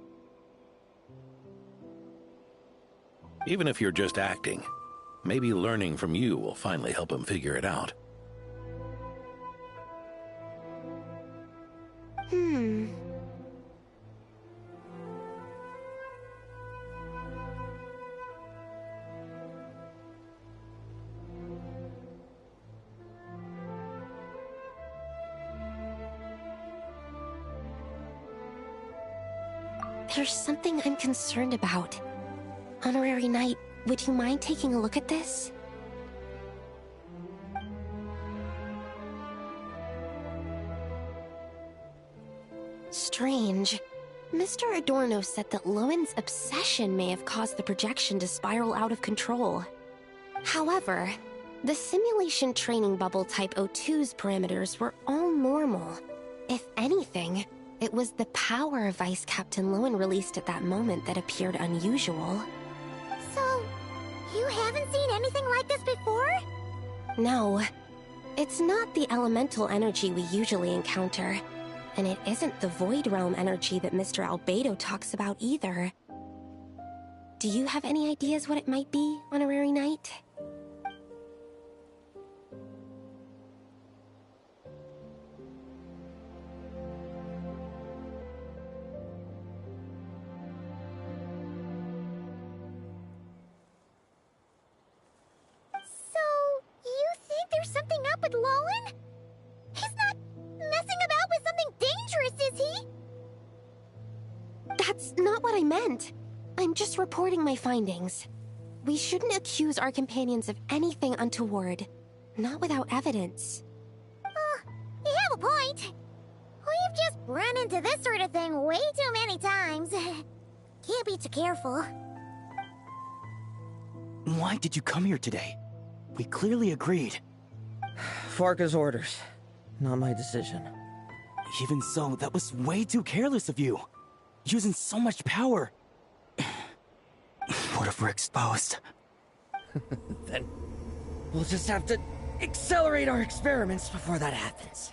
Speaker 8: Even if you're just acting, maybe learning from you will finally help him figure it out.
Speaker 15: There's something I'm concerned about. Honorary Knight, would you mind taking a look at this? strange. Mr. Adorno said that Lowen's obsession may have caused the projection to spiral out of control. However, the simulation training bubble Type O2's parameters were all normal. If anything, it was the power Vice Captain Lowen released at that moment that appeared unusual.
Speaker 2: So, you haven't seen anything like this before?
Speaker 15: No. It's not the elemental energy we usually encounter. And it isn't the Void Realm energy that Mr. Albedo talks about either. Do you have any ideas what it might be, Honorary Knight?
Speaker 2: There's something up with Lowen? He's not messing about with something dangerous, is he?
Speaker 15: That's not what I meant. I'm just reporting my findings. We shouldn't accuse our companions of anything untoward. Not without evidence.
Speaker 2: You have a point. We've just run into this sort of thing way too many times. Can't be too careful.
Speaker 16: Why did you come here today? We clearly agreed.
Speaker 7: Farka's orders. Not my decision.
Speaker 16: Even so, that was way too careless of you. Using so much power. What if we're exposed?
Speaker 7: Then we'll just have to accelerate our experiments before that happens.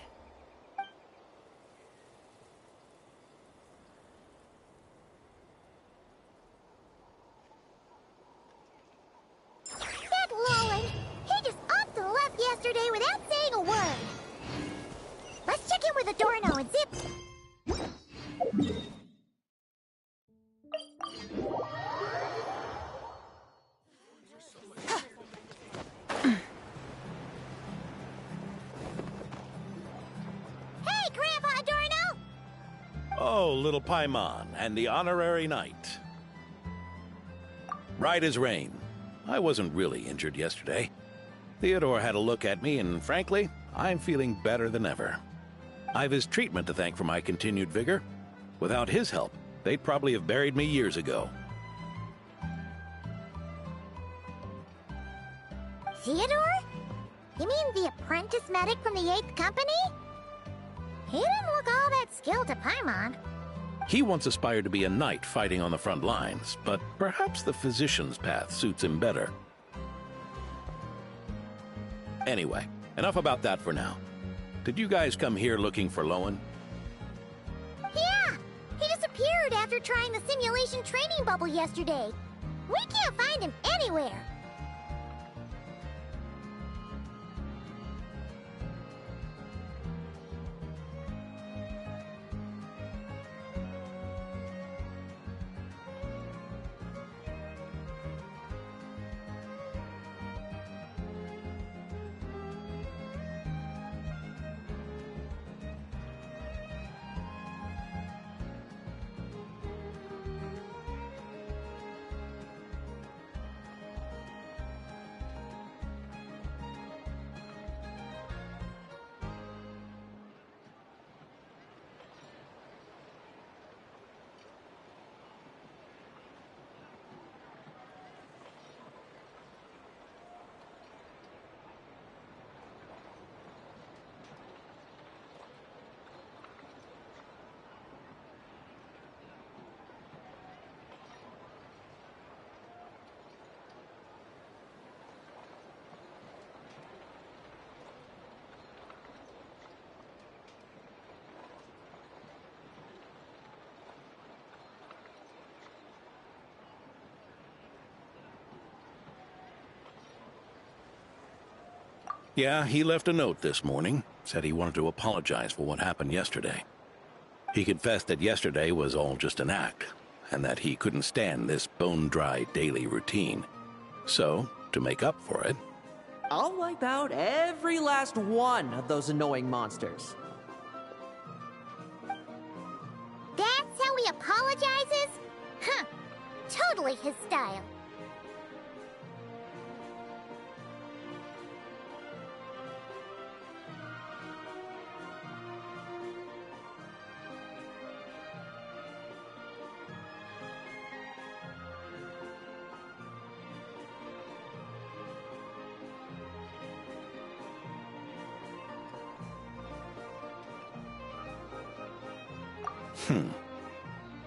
Speaker 2: That Lowen! He just off the left yesterday without saying a word. Let's check in with Adorno and zip. Hey, Grandpa Adorno!
Speaker 8: Oh, little Paimon and the Honorary Knight. Right as rain. I wasn't really injured yesterday. Theodore had a look at me, and frankly, I'm feeling better than ever. I've his treatment to thank for my continued vigor. Without his help, they'd probably have buried me years ago.
Speaker 2: Theodore? You mean the apprentice medic from the 8th Company? He didn't look all that skilled to Paimon.
Speaker 8: He once aspired to be a knight fighting on the front lines, but perhaps the physician's path suits him better. Anyway, enough about that for now. Did you guys come here looking for Lowen?
Speaker 2: Yeah! He disappeared after trying the simulation training bubble yesterday. We can't find him anywhere.
Speaker 8: Yeah, he left a note this morning. Said he wanted to apologize for what happened yesterday. He confessed that yesterday was all just an act, and that he couldn't stand this bone-dry daily routine. So, to make up for it...
Speaker 7: I'll wipe out every last one of those annoying monsters.
Speaker 2: That's how he apologizes? Huh. Totally his style.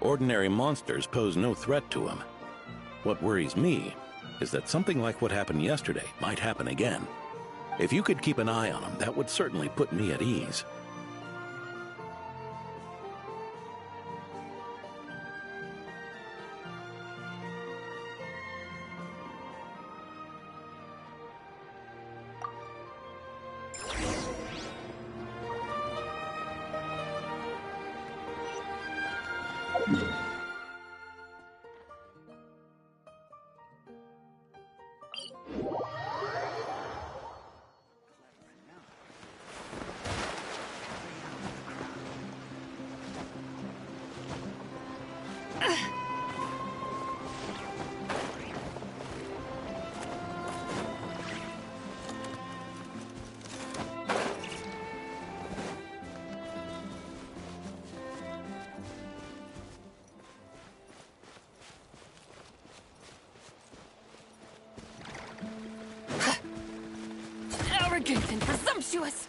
Speaker 8: Ordinary monsters pose no threat to him. What worries me is that something like what happened yesterday might happen again. If you could keep an eye on him, that would certainly put me at ease.
Speaker 13: Arrogant and presumptuous!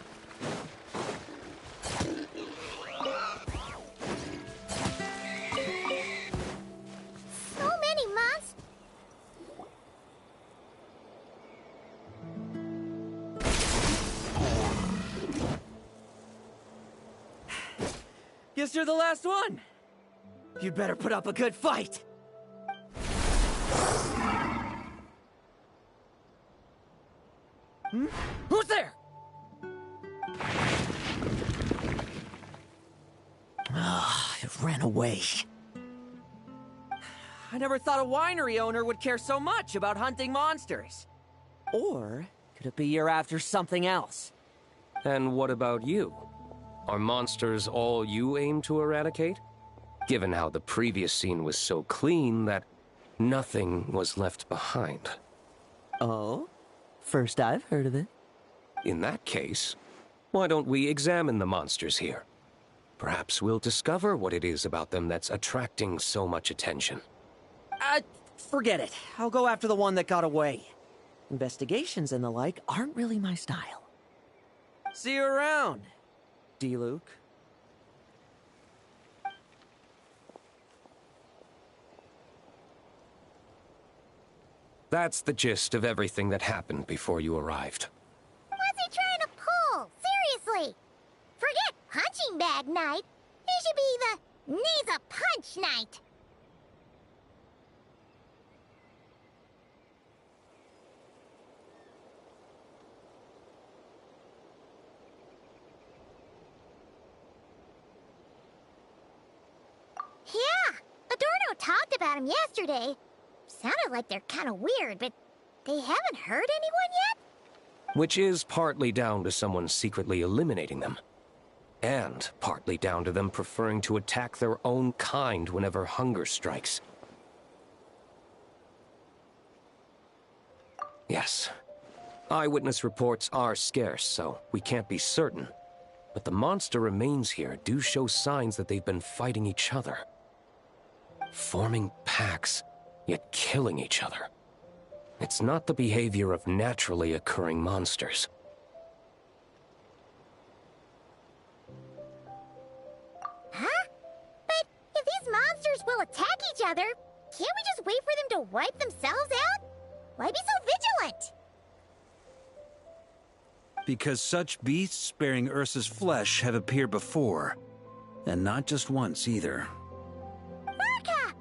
Speaker 2: So many monsters.
Speaker 7: Guess you're the last one. You'd better put up a good fight. Who's there?
Speaker 17: It ran away.
Speaker 7: I never thought a winery owner would care so much about hunting monsters. Or could it be you're after something else?
Speaker 14: And what about you? Are monsters all you aim to eradicate? Given how the previous scene was so clean that nothing was left behind.
Speaker 7: Oh? First I've heard of it.
Speaker 14: In that case, why don't we examine the monsters here? Perhaps we'll discover what it is about them that's attracting so much attention.
Speaker 7: Forget it. I'll go after the one that got away. Investigations and the like aren't really my style. See you around, D-Luke.
Speaker 14: That's the gist of everything that happened before you arrived.
Speaker 2: What's he trying to pull? Seriously! Forget punching bag night. It should be the knees a punch night. Yeah, Adorno talked about him yesterday. Sounded like they're kind of weird, but they haven't hurt anyone yet?
Speaker 14: Which is partly down to someone secretly eliminating them. And partly down to them preferring to attack their own kind whenever hunger strikes. Yes. Eyewitness reports are scarce, so we can't be certain. But the monster remains here do show signs that they've been fighting each other. Forming packs, yet killing each other. It's not the behavior of naturally occurring monsters.
Speaker 2: Huh? But if these monsters will attack each other, can't we just wait for them to wipe themselves out? Why be so vigilant?
Speaker 6: Because such beasts bearing Ursa's flesh have appeared before. And not just once, either.
Speaker 2: Varka!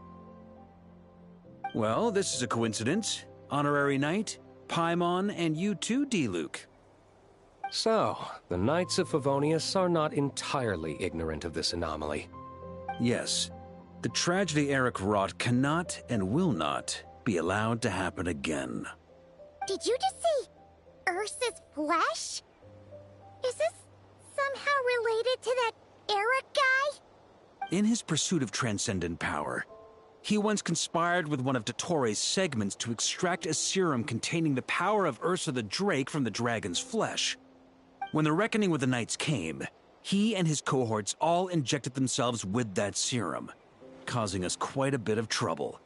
Speaker 6: Well, this is a coincidence. Honorary Knight, Paimon, and you too, D-Luke.
Speaker 14: So, the Knights of Favonius are not entirely ignorant of this anomaly.
Speaker 6: Yes. The tragedy Eric wrought cannot and will not be allowed to happen again.
Speaker 2: Did you just say Ursa's flesh? Is this somehow related to that Eric guy?
Speaker 6: In his pursuit of transcendent power, he once conspired with one of Dottores' segments to extract a serum containing the power of Ursa the Drake from the dragon's flesh. When the reckoning with the Knights came, he and his cohorts all injected themselves with that serum, causing us quite a bit of trouble.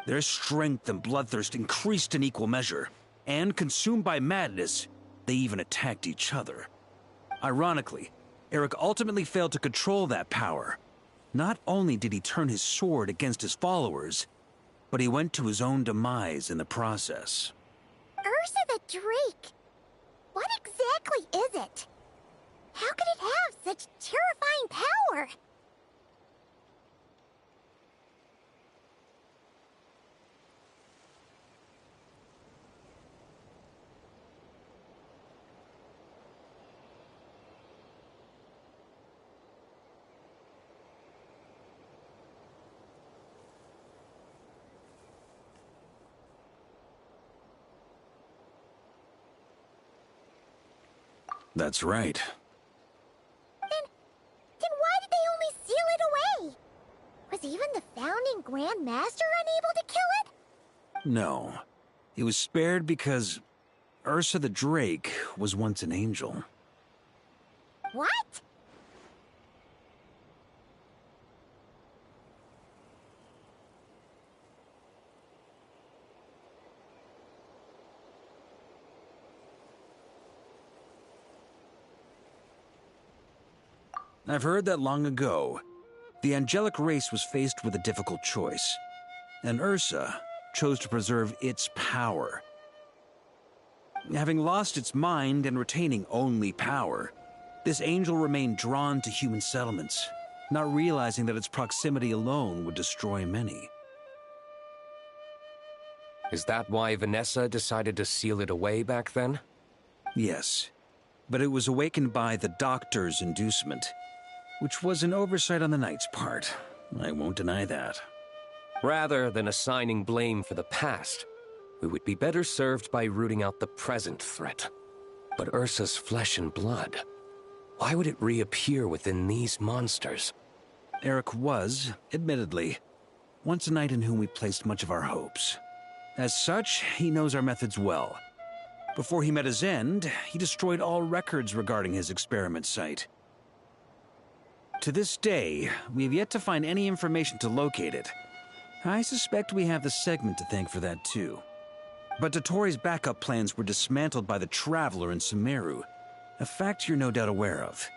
Speaker 6: Their strength and bloodthirst increased in equal measure, and consumed by madness, they even attacked each other. Ironically, Eric ultimately failed to control that power, Not only did he turn his sword against his followers, but he went to his own demise in the process.
Speaker 2: Ursa the Drake! What exactly is it? How could it have such terrifying power?
Speaker 6: That's right.
Speaker 2: Then why did they only seal it away? Was even the founding Grand Master unable to kill it?
Speaker 6: No. It was spared because Ursa the Drake was once an angel.
Speaker 2: What?
Speaker 6: I've heard that long ago, the angelic race was faced with a difficult choice, and Ursa chose to preserve its power. Having lost its mind and retaining only power, this angel remained drawn to human settlements, not realizing that its proximity alone would destroy many.
Speaker 14: Is that why Vanessa decided to seal it away back then?
Speaker 6: Yes, but it was awakened by the Doctor's inducement, which was an oversight on the Knight's part. I won't deny that.
Speaker 14: Rather than assigning blame for the past, we would be better served by rooting out the present threat. But Ursa's flesh and blood, why would it reappear within these monsters?
Speaker 6: Eric was, admittedly, once a knight in whom we placed much of our hopes. As such, he knows our methods well. Before he met his end, he destroyed all records regarding his experiment site. To this day, we have yet to find any information to locate it. I suspect we have the segment to thank for that too. But Dotori's backup plans were dismantled by the Traveler in Sumeru, a fact you're no doubt aware of.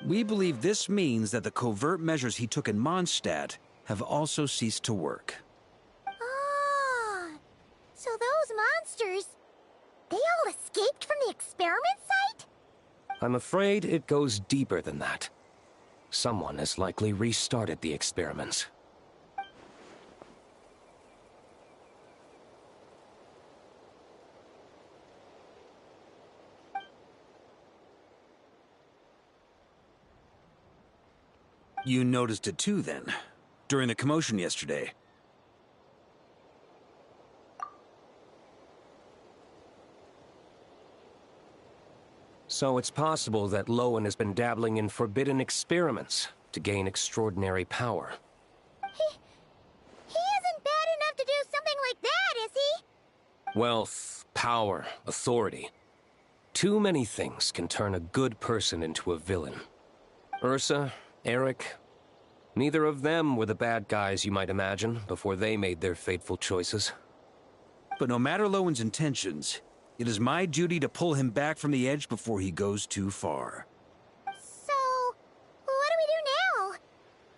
Speaker 6: We believe this means that the covert measures he took in Mondstadt have also ceased to work.
Speaker 2: Ah, so those monsters, they all escaped from the experiment site?
Speaker 14: I'm afraid it goes deeper than that. Someone has likely restarted the experiments.
Speaker 6: You noticed it too, then, during the commotion yesterday.
Speaker 14: So it's possible that Lohen has been dabbling in forbidden experiments to gain extraordinary power.
Speaker 2: He isn't bad enough to do something like that, is he?
Speaker 14: Wealth, power, authority. Too many things can turn a good person into a villain. Ursa, Eric, neither of them were the bad guys you might imagine before they made their fateful choices.
Speaker 6: But no matter Lowen's intentions, it is my duty to pull him back from the edge before he goes too far.
Speaker 2: So, what do we do now?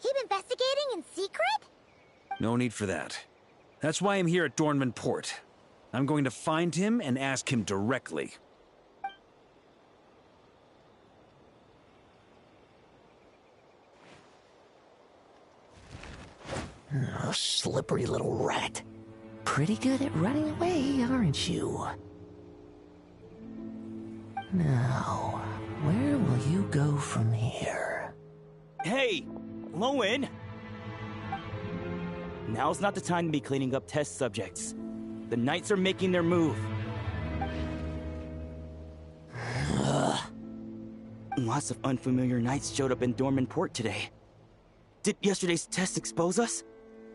Speaker 2: Keep investigating in secret?
Speaker 6: No need for that. That's why I'm here at Dornman Port. I'm going to find him and ask him directly.
Speaker 17: Oh, slippery little rat. Pretty good at running away, aren't you? Now, where will you go from here?
Speaker 16: Hey, Lohen! Now's not the time to be cleaning up test subjects. The Knights are making their move. Lots of unfamiliar Knights showed up in Dorman Port today. Did yesterday's test expose us?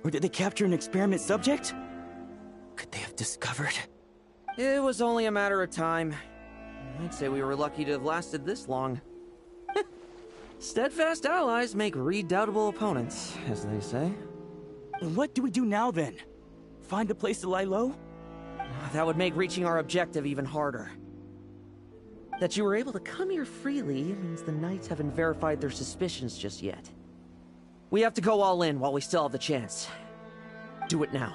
Speaker 16: Or did they capture an experiment subject? Could they have discovered?
Speaker 7: It was only a matter of time. I'd say we were lucky to have lasted this long. Steadfast allies make redoubtable opponents, as they say.
Speaker 16: What do we do now, then? Find a place to lie low?
Speaker 7: That would make reaching our objective even harder. That you were able to come here freely means the Knights haven't verified their suspicions just yet. We have to go all in while we still have the chance. Do it now.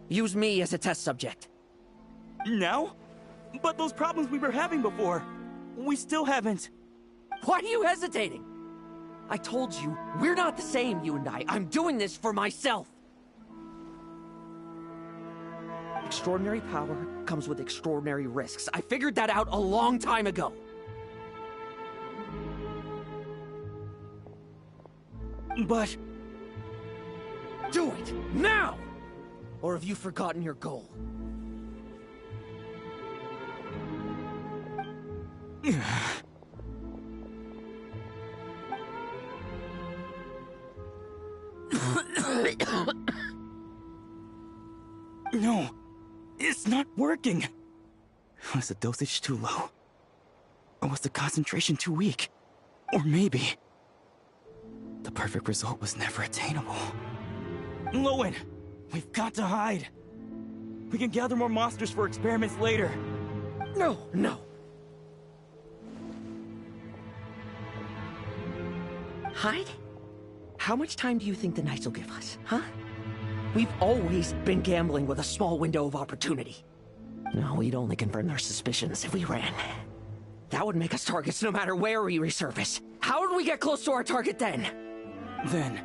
Speaker 7: Use me as a test subject.
Speaker 16: Now? But those problems we were having before, we still haven't.
Speaker 7: Why are you hesitating? I told you, we're not the same, you and I. I'm doing this for myself. Extraordinary power comes with extraordinary risks. I figured that out a long time ago.
Speaker 16: But...
Speaker 7: do it, now! Or have you forgotten your goal?
Speaker 16: No, it's not working. Was the dosage too low? Or was the concentration too weak? Or maybe... the perfect result was never attainable. Lohen, we've got to hide. We can gather more monsters for experiments later.
Speaker 7: No, no. Hide? How much time do you think the Knights will give us, huh? We've always been gambling with a small window of opportunity. No, we'd only confirm their suspicions if we ran. That would make us targets no matter where we resurface. How would we get close to our target then?
Speaker 16: Then,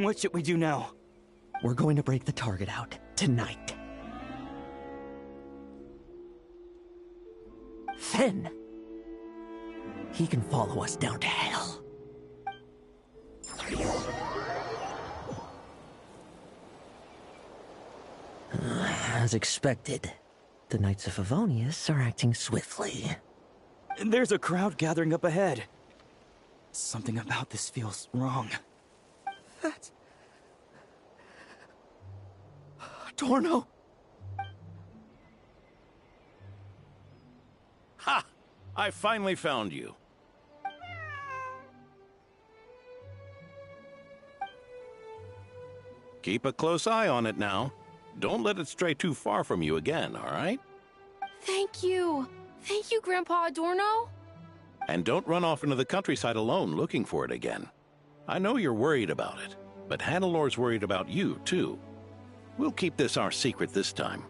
Speaker 16: what should we do now?
Speaker 7: We're going to break the target out tonight. Then, he can follow us down to hell. As expected, the Knights of Favonius are acting swiftly.
Speaker 16: There's a crowd gathering up ahead. Something about this feels wrong.
Speaker 7: That's... Adorno!
Speaker 8: Ha! I finally found you. Keep a close eye on it now. Don't let it stray too far from you again, all right?
Speaker 13: Thank you. Thank you, Grandpa Adorno.
Speaker 8: And don't run off into the countryside alone looking for it again. I know you're worried about it, but Hannelor's worried about you, too. We'll keep this our secret this time,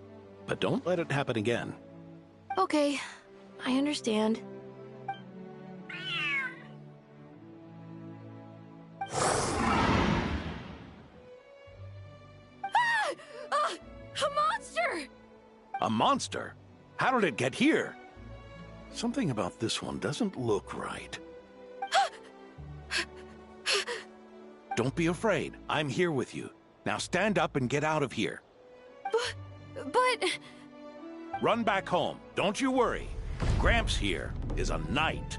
Speaker 8: but don't let it happen again.
Speaker 13: Okay, I understand. A monster!
Speaker 8: A monster? How did it get here? Something about this one doesn't look right. Don't be afraid. I'm here with you. Now stand up and get out of here.
Speaker 13: But...
Speaker 8: Run back home. Don't you worry. Gramps here is a knight.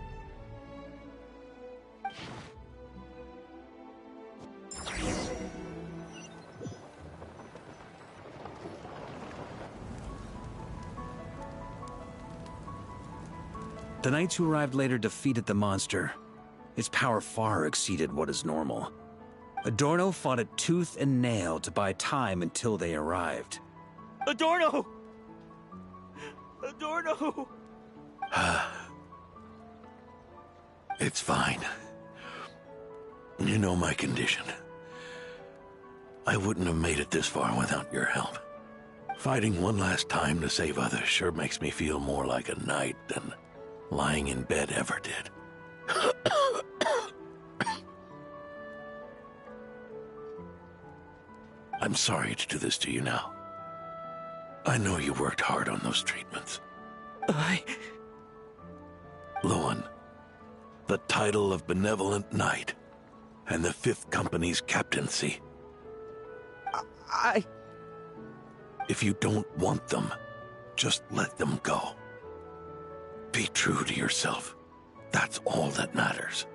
Speaker 6: The knights who arrived later defeated the monster. Its power far exceeded what is normal. Adorno fought it tooth and nail to buy time until they arrived.
Speaker 16: Adorno! Adorno!
Speaker 8: It's fine. You know my condition. I wouldn't have made it this far without your help. Fighting one last time to save others sure makes me feel more like a knight than lying in bed ever did. I'm sorry to do this to you now. I know you worked hard on those treatments. Lohen, the title of Benevolent Knight and the Fifth Company's captaincy. If you don't want them, just let them go. Be true to yourself. That's all that matters.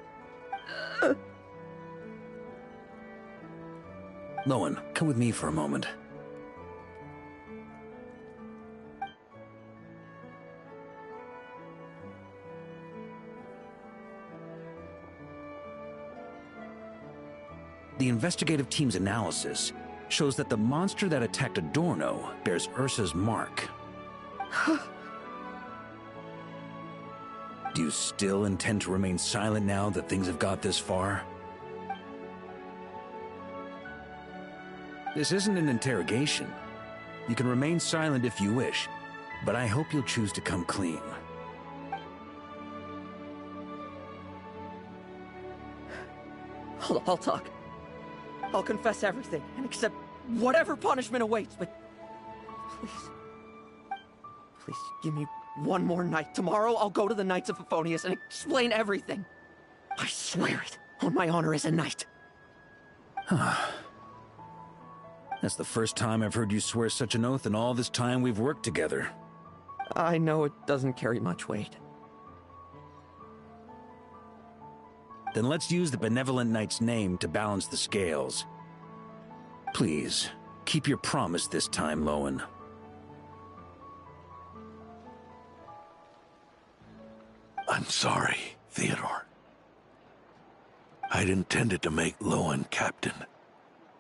Speaker 6: Lohen, come with me for a moment. The investigative team's analysis shows that the monster that attacked Adorno bears Ursa's mark. Do you still intend to remain silent now that things have got this far? This isn't an interrogation. You can remain silent if you wish, but I hope you'll choose to come clean.
Speaker 7: I'll talk. I'll confess everything and accept whatever punishment awaits, but please give me one more night. Tomorrow I'll go to the Knights of Favonius and explain everything. I swear it, on my honor as a knight.
Speaker 6: That's the first time I've heard you swear such an oath in all this time we've worked together.
Speaker 7: I know it doesn't carry much weight.
Speaker 6: Then let's use the Benevolent Knight's name to balance the scales. Please, keep your promise this time, Lohen.
Speaker 8: I'm sorry, Theodore. I'd intended to make Lohen captain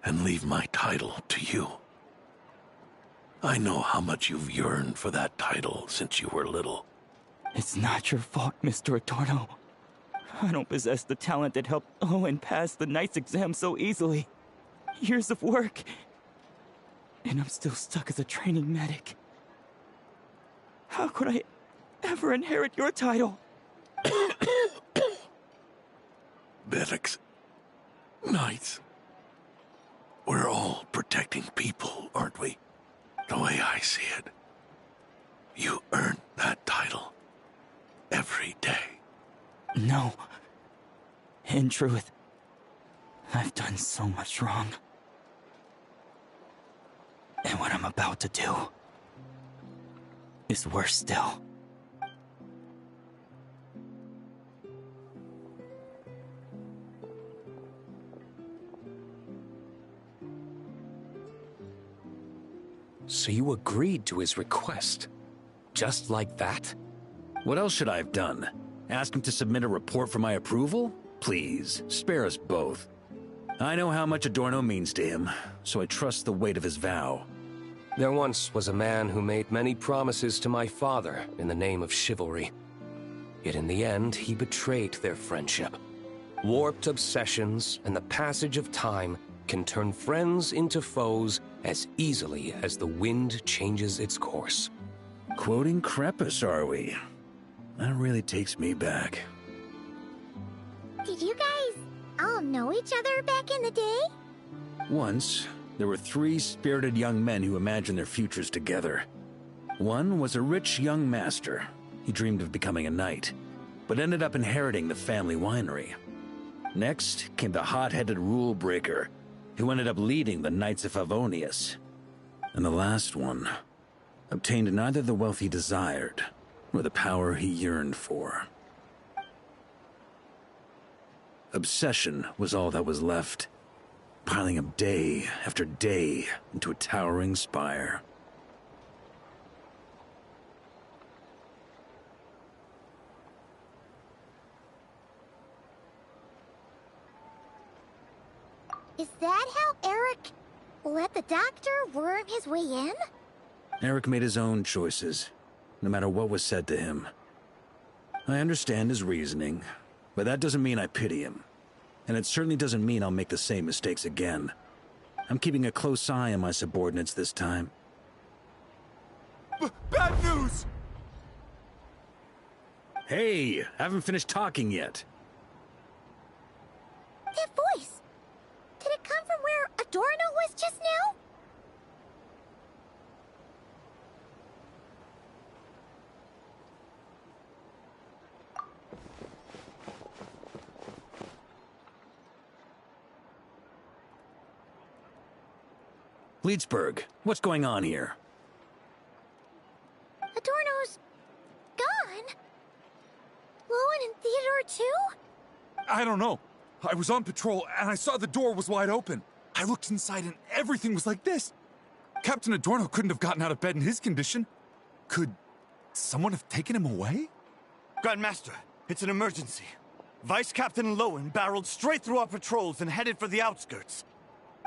Speaker 8: and leave my title to you. I know how much you've yearned for that title since you were little.
Speaker 16: It's not your fault, Mr. Adorno. I don't possess the talent that helped Owen pass the Knight's exam so easily. Years of work, and I'm still stuck as a training medic. How could I ever inherit your title?
Speaker 8: Medics, Knights, we're all protecting people, aren't we? The way I see it, you earn that title every day.
Speaker 16: No. In truth, I've done so much wrong. And what I'm about to do is worse still.
Speaker 14: So you agreed to his request? Just like that?
Speaker 6: What else should I have done? Ask him to submit a report for my approval? Please, spare us both. I know how much Adorno means to him, so I trust the weight of his vow.
Speaker 14: There once was a man who made many promises to my father in the name of chivalry. Yet in the end, he betrayed their friendship. Warped obsessions and the passage of time can turn friends into foes as easily as the wind changes its course.
Speaker 6: Quoting Crepus, are we? That really takes me back.
Speaker 2: Did you guys all know each other back in the day?
Speaker 6: Once, there were 3 spirited young men who imagined their futures together. One was a rich young master. He dreamed of becoming a knight, but ended up inheriting the family winery. Next came the hot-headed rule breaker, who ended up leading the Knights of Favonius. And the last one obtained neither the wealth he desired, nor the power he yearned for. Obsession was all that was left, piling up day after day into a towering spire.
Speaker 2: Is that how Eric let the doctor worm his way in?
Speaker 6: Eric made his own choices, no matter what was said to him. I understand his reasoning, but that doesn't mean I pity him. And it certainly doesn't mean I'll make the same mistakes again. I'm keeping a close eye on my subordinates this time.
Speaker 9: Bad news!
Speaker 6: Hey, haven't finished talking yet.
Speaker 2: That voice! Did it come from where Adorno was just now?
Speaker 6: Bleedsburg, what's going on here?
Speaker 2: Adorno's gone? Lohen and Theodore too?
Speaker 9: I don't know. I was on patrol and I saw the door was wide open. I looked inside and everything was like this. Captain Adorno couldn't have gotten out of bed in his condition. Could someone have taken him away?
Speaker 4: Grandmaster, it's an emergency. Vice Captain Lohen barreled straight through our patrols and headed for the outskirts.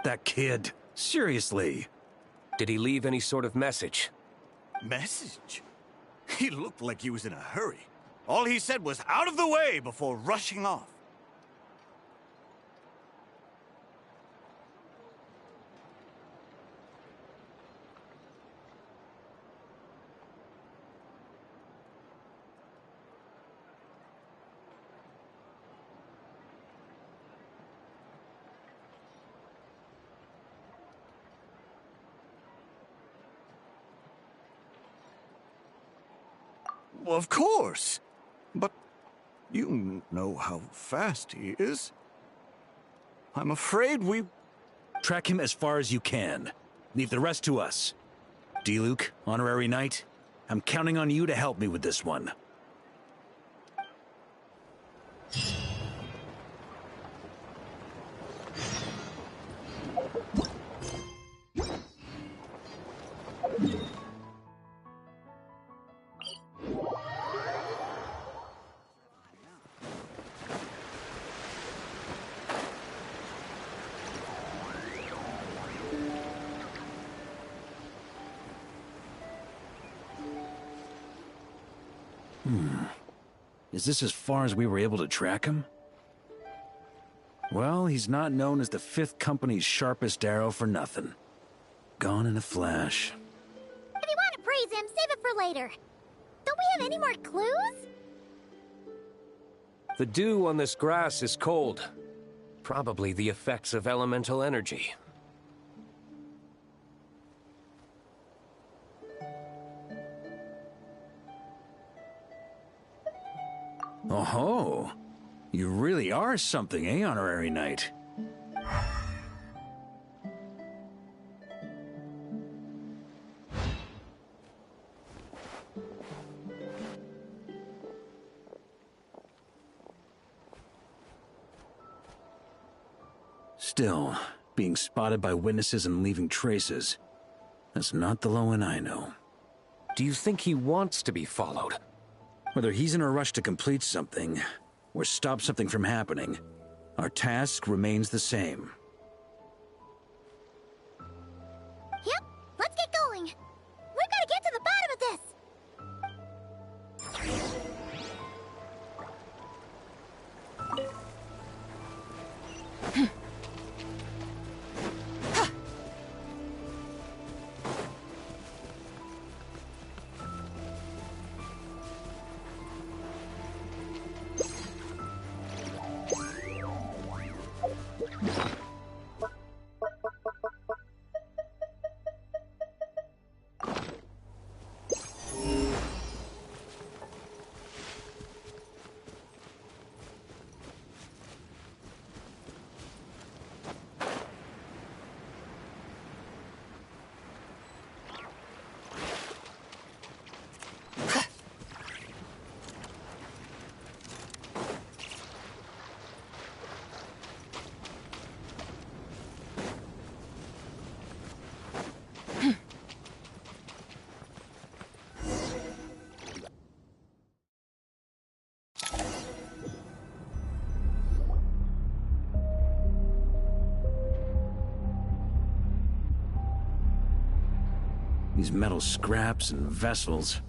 Speaker 6: That kid. Seriously.
Speaker 14: Did he leave any sort of message?
Speaker 4: Message? He looked like he was in a hurry. All he said was out of the way before rushing off. Well, of course. But you know how fast he is. I'm afraid we...
Speaker 6: Track him as far as you can. Leave the rest to us. D-Luke, Honorary Knight, I'm counting on you to help me with this one. Is this as far as we were able to track him? Well, he's not known as the 5th Company's sharpest arrow for nothing. Gone in a flash.
Speaker 2: If you want to praise him, save it for later. Don't we have any more clues?
Speaker 14: The dew on this grass is cold. Probably the effects of elemental energy.
Speaker 6: Oh-ho! You really are something, eh, Honorary Knight? Still, being spotted by witnesses and leaving traces, that's not the Lohen I know.
Speaker 14: Do you think he wants to be followed?
Speaker 6: Whether he's in a rush to complete something, or stop something from happening, our task remains the same.
Speaker 2: Yep, let's get going. We've got to get to the bottom of this.
Speaker 6: These metal scraps and vessels.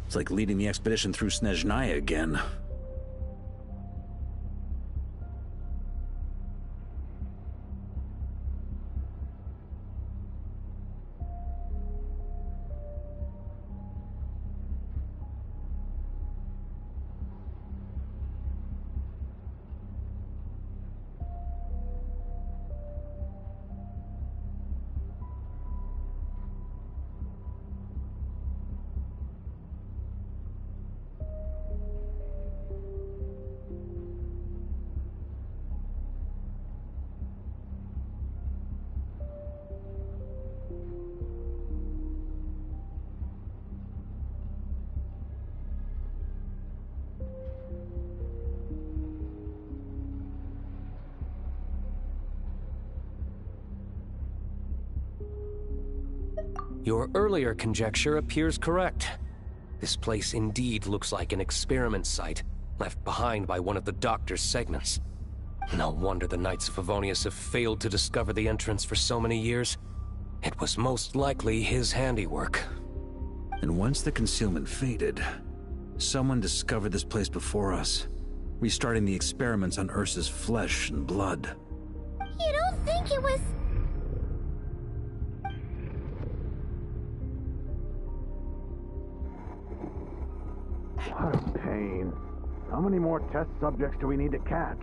Speaker 6: It's like leading the expedition through Snezhnaya again.
Speaker 14: Your earlier conjecture appears correct. This place indeed looks like an experiment site, left behind by one of the Doctor's segments. No wonder the Knights of Favonius have failed to discover the entrance for so many years. It was most likely his handiwork.
Speaker 6: And once the concealment faded, Someone discovered this place before us, restarting the experiments on Ursa's flesh and blood.
Speaker 2: You don't think it was...
Speaker 18: What a pain. How many more test subjects do we need to catch?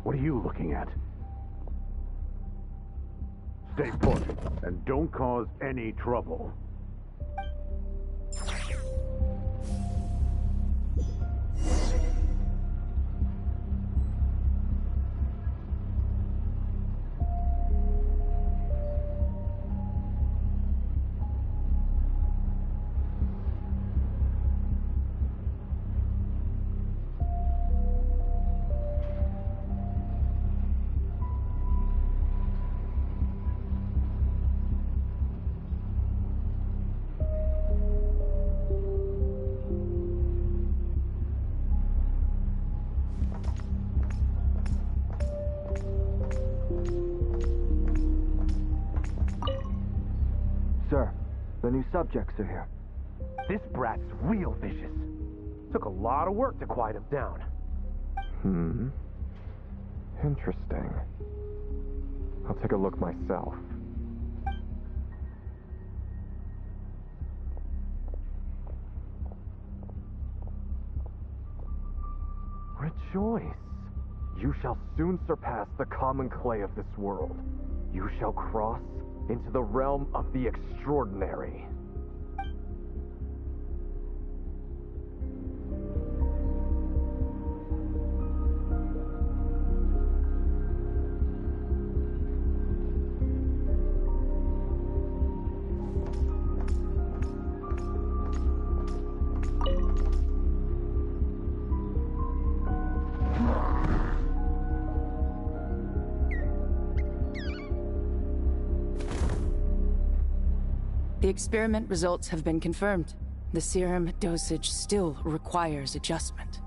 Speaker 18: What are you looking at? Stay put, and don't cause any trouble.
Speaker 19: Sir, the new subjects are here. This brat's real vicious. Took a lot of work to quiet him down.
Speaker 20: Interesting. I'll take a look myself. Rejoice! You shall soon surpass the common clay of this world. You shall cross into the realm of the extraordinary.
Speaker 21: The experiment results have been confirmed. The serum dosage still requires adjustment.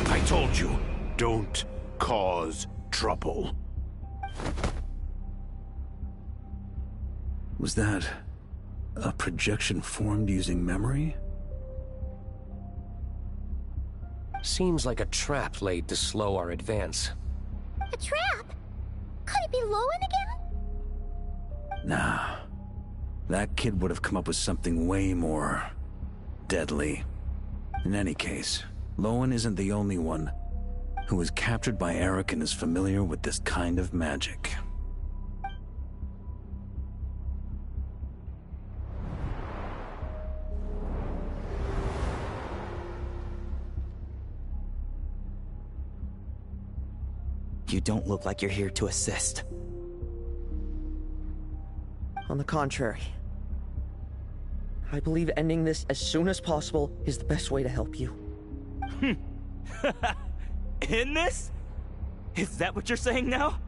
Speaker 12: I told you, don't cause trouble.
Speaker 6: Was that a projection formed using memory?
Speaker 14: Seems like a trap laid to slow our advance.
Speaker 2: A trap? Could it be Lohen again?
Speaker 6: Nah. That kid would have come up with something way more deadly. In any case, Lohen isn't the only one who was captured by Eric and is familiar with this kind of magic.
Speaker 7: You don't look like you're here to assist. On the contrary, I believe ending this as soon as possible is the best way to help you.
Speaker 16: In this? Is that what you're saying now?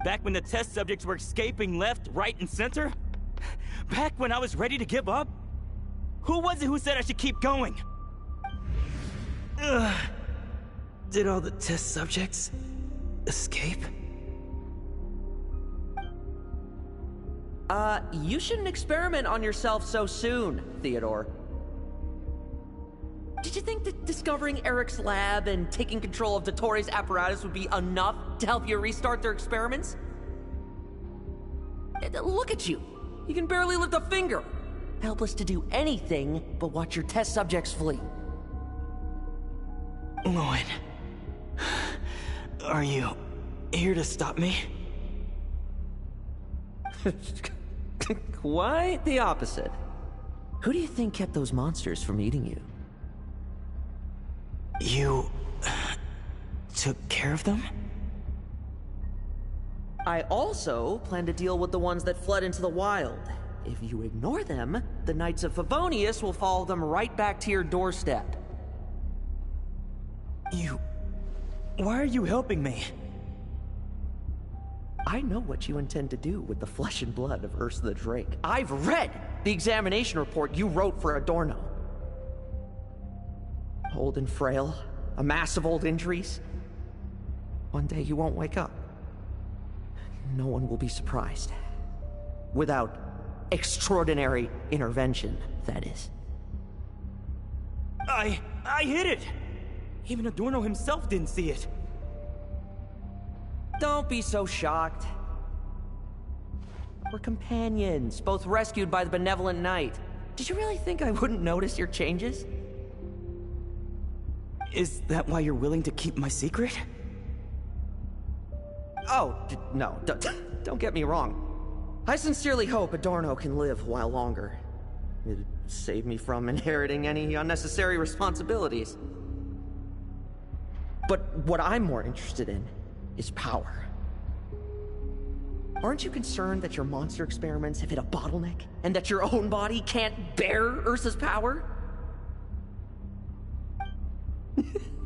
Speaker 16: Back when the test subjects were escaping left, right, and center? Back when I was ready to give up? Who was it who said I should keep going? Did all the test subjects escape?
Speaker 7: You shouldn't experiment on yourself so soon, Theodore. Did you think that discovering Eric's lab and taking control of Dottoro's apparatus would be enough to help you restart their experiments? Look at you. You can barely lift a finger. Helpless to do anything but watch your test subjects flee.
Speaker 16: Lohen, Are you here to stop me?
Speaker 7: Quite the opposite. Who do you think kept those monsters from eating you?
Speaker 16: You took care of them?
Speaker 7: I also plan to deal with the ones that fled into the wild. If you ignore them, the Knights of Favonius will follow them right back to your doorstep.
Speaker 16: Why are you helping me?
Speaker 7: I know what you intend to do with the flesh and blood of Ursa the Drake. I've read the examination report you wrote for Adorno. Old and frail, a mass of old injuries. One day you won't wake up. No one will be surprised. Without extraordinary intervention, that is.
Speaker 16: I hit it! Even Adorno himself didn't see it.
Speaker 7: Don't be so shocked. We're companions, both rescued by the benevolent knight. Did you really think I wouldn't notice your changes?
Speaker 16: Is that why you're willing to keep my secret?
Speaker 7: Oh, no, don't get me wrong. I sincerely hope Adorno can live a while longer. It'd save me from inheriting any unnecessary responsibilities. But what I'm more interested in is power. Aren't you concerned that your monster experiments have hit a bottleneck, and that your own body can't bear Ursa's power?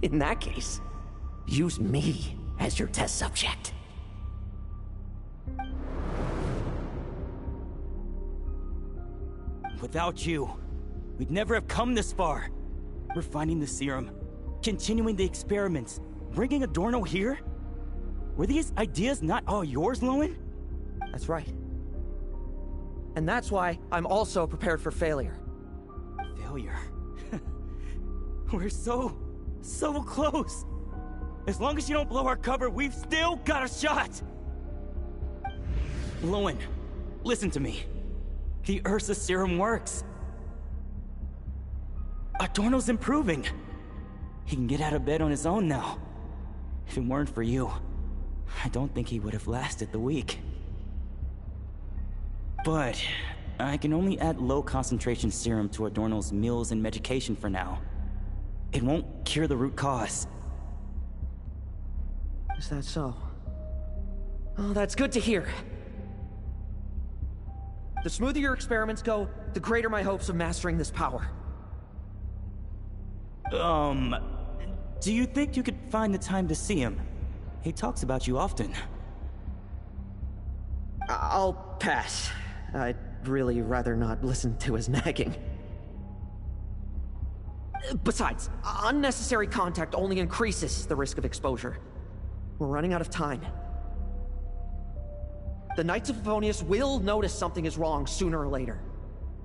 Speaker 7: In that case, use me as your test subject.
Speaker 16: Without you, we'd never have come this far. Refining the serum, continuing the experiments, bringing Adorno here? Were these ideas not all yours, Lohen?
Speaker 7: That's right. And that's why I'm also prepared for failure.
Speaker 16: Failure? We're so close. As long as you don't blow our cover, we've still got a shot! Lohen, listen to me. The Ursa serum works. Adorno's improving. He can get out of bed on his own now. If it weren't for you, I don't think he would have lasted the week. But I can only add low concentration serum to Adorno's meals and medication for now. It won't cure the root cause.
Speaker 7: Is that so? Oh, that's good to hear. The smoother your experiments go, the greater my hopes of mastering this power.
Speaker 16: Do you think you could find the time to see him? He talks about you often.
Speaker 7: I'll pass. I'd really rather not listen to his nagging. Besides, unnecessary contact only increases the risk of exposure. We're running out of time. The Knights of Favonius will notice something is wrong sooner or later,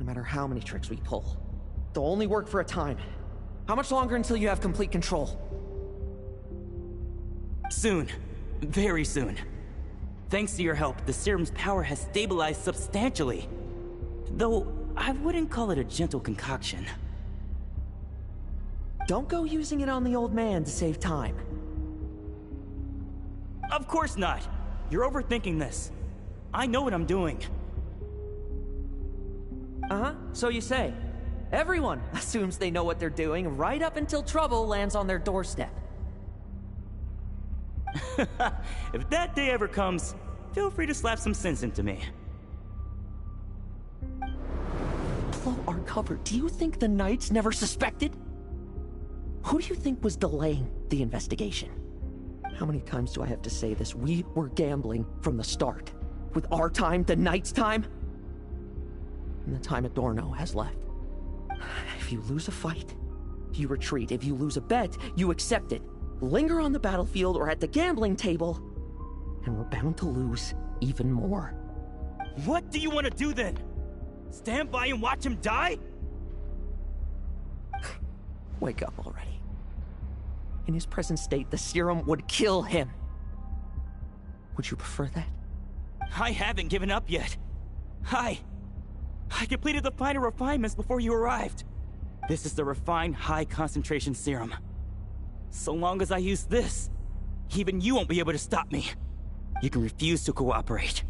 Speaker 7: no matter how many tricks we pull. They'll only work for a time. How much longer until you have complete control?
Speaker 16: Soon. Very soon. Thanks to your help, the serum's power has stabilized substantially. Though, I wouldn't call it a gentle concoction.
Speaker 7: Don't go using it on the old man to save time.
Speaker 16: Of course not! You're overthinking this. I know what I'm doing.
Speaker 7: Uh-huh, so you say. Everyone assumes they know what they're doing right up until trouble lands on their doorstep.
Speaker 16: If that day ever comes, feel free to slap some sense into me.
Speaker 7: Blow our cover. Do you think the Knights never suspected? Who do you think was delaying the investigation? How many times do I have to say this? We were gambling from the start. With our time, the Knights' time, and the time Adorno has left. If you lose a fight, you retreat. If you lose a bet, you accept it. Linger on the battlefield or at the gambling table, and we're bound to lose even more.
Speaker 16: What do you want to do then? Stand by and watch him die?
Speaker 7: Wake up already. In his present state, the serum would kill him. Would you prefer that?
Speaker 16: I haven't given up yet. I completed the final refinements before you arrived. This is the refined high concentration serum. So long as I use this, even you won't be able to stop me. You can refuse to cooperate.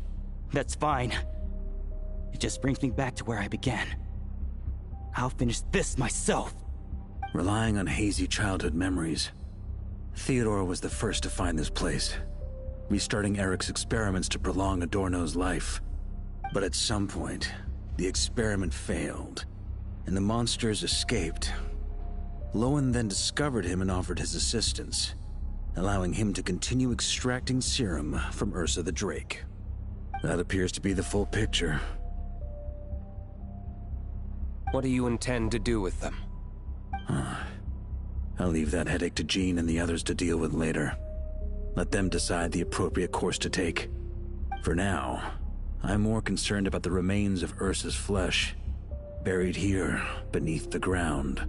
Speaker 16: That's fine. It just brings me back to where I began. I'll finish this myself.
Speaker 6: Relying on hazy childhood memories, Theodore was the first to find this place, restarting Eric's experiments to prolong Adorno's life. But at some point, the experiment failed, and the monsters escaped. Lohen then discovered him and offered his assistance, allowing him to continue extracting serum from Ursa the Drake. That appears to be the full picture.
Speaker 14: What do you intend to do with them?
Speaker 6: I'll leave that headache to Jean and the others to deal with later. Let them decide the appropriate course to take. For now, I'm more concerned about the remains of Ursa's flesh, buried here beneath the ground.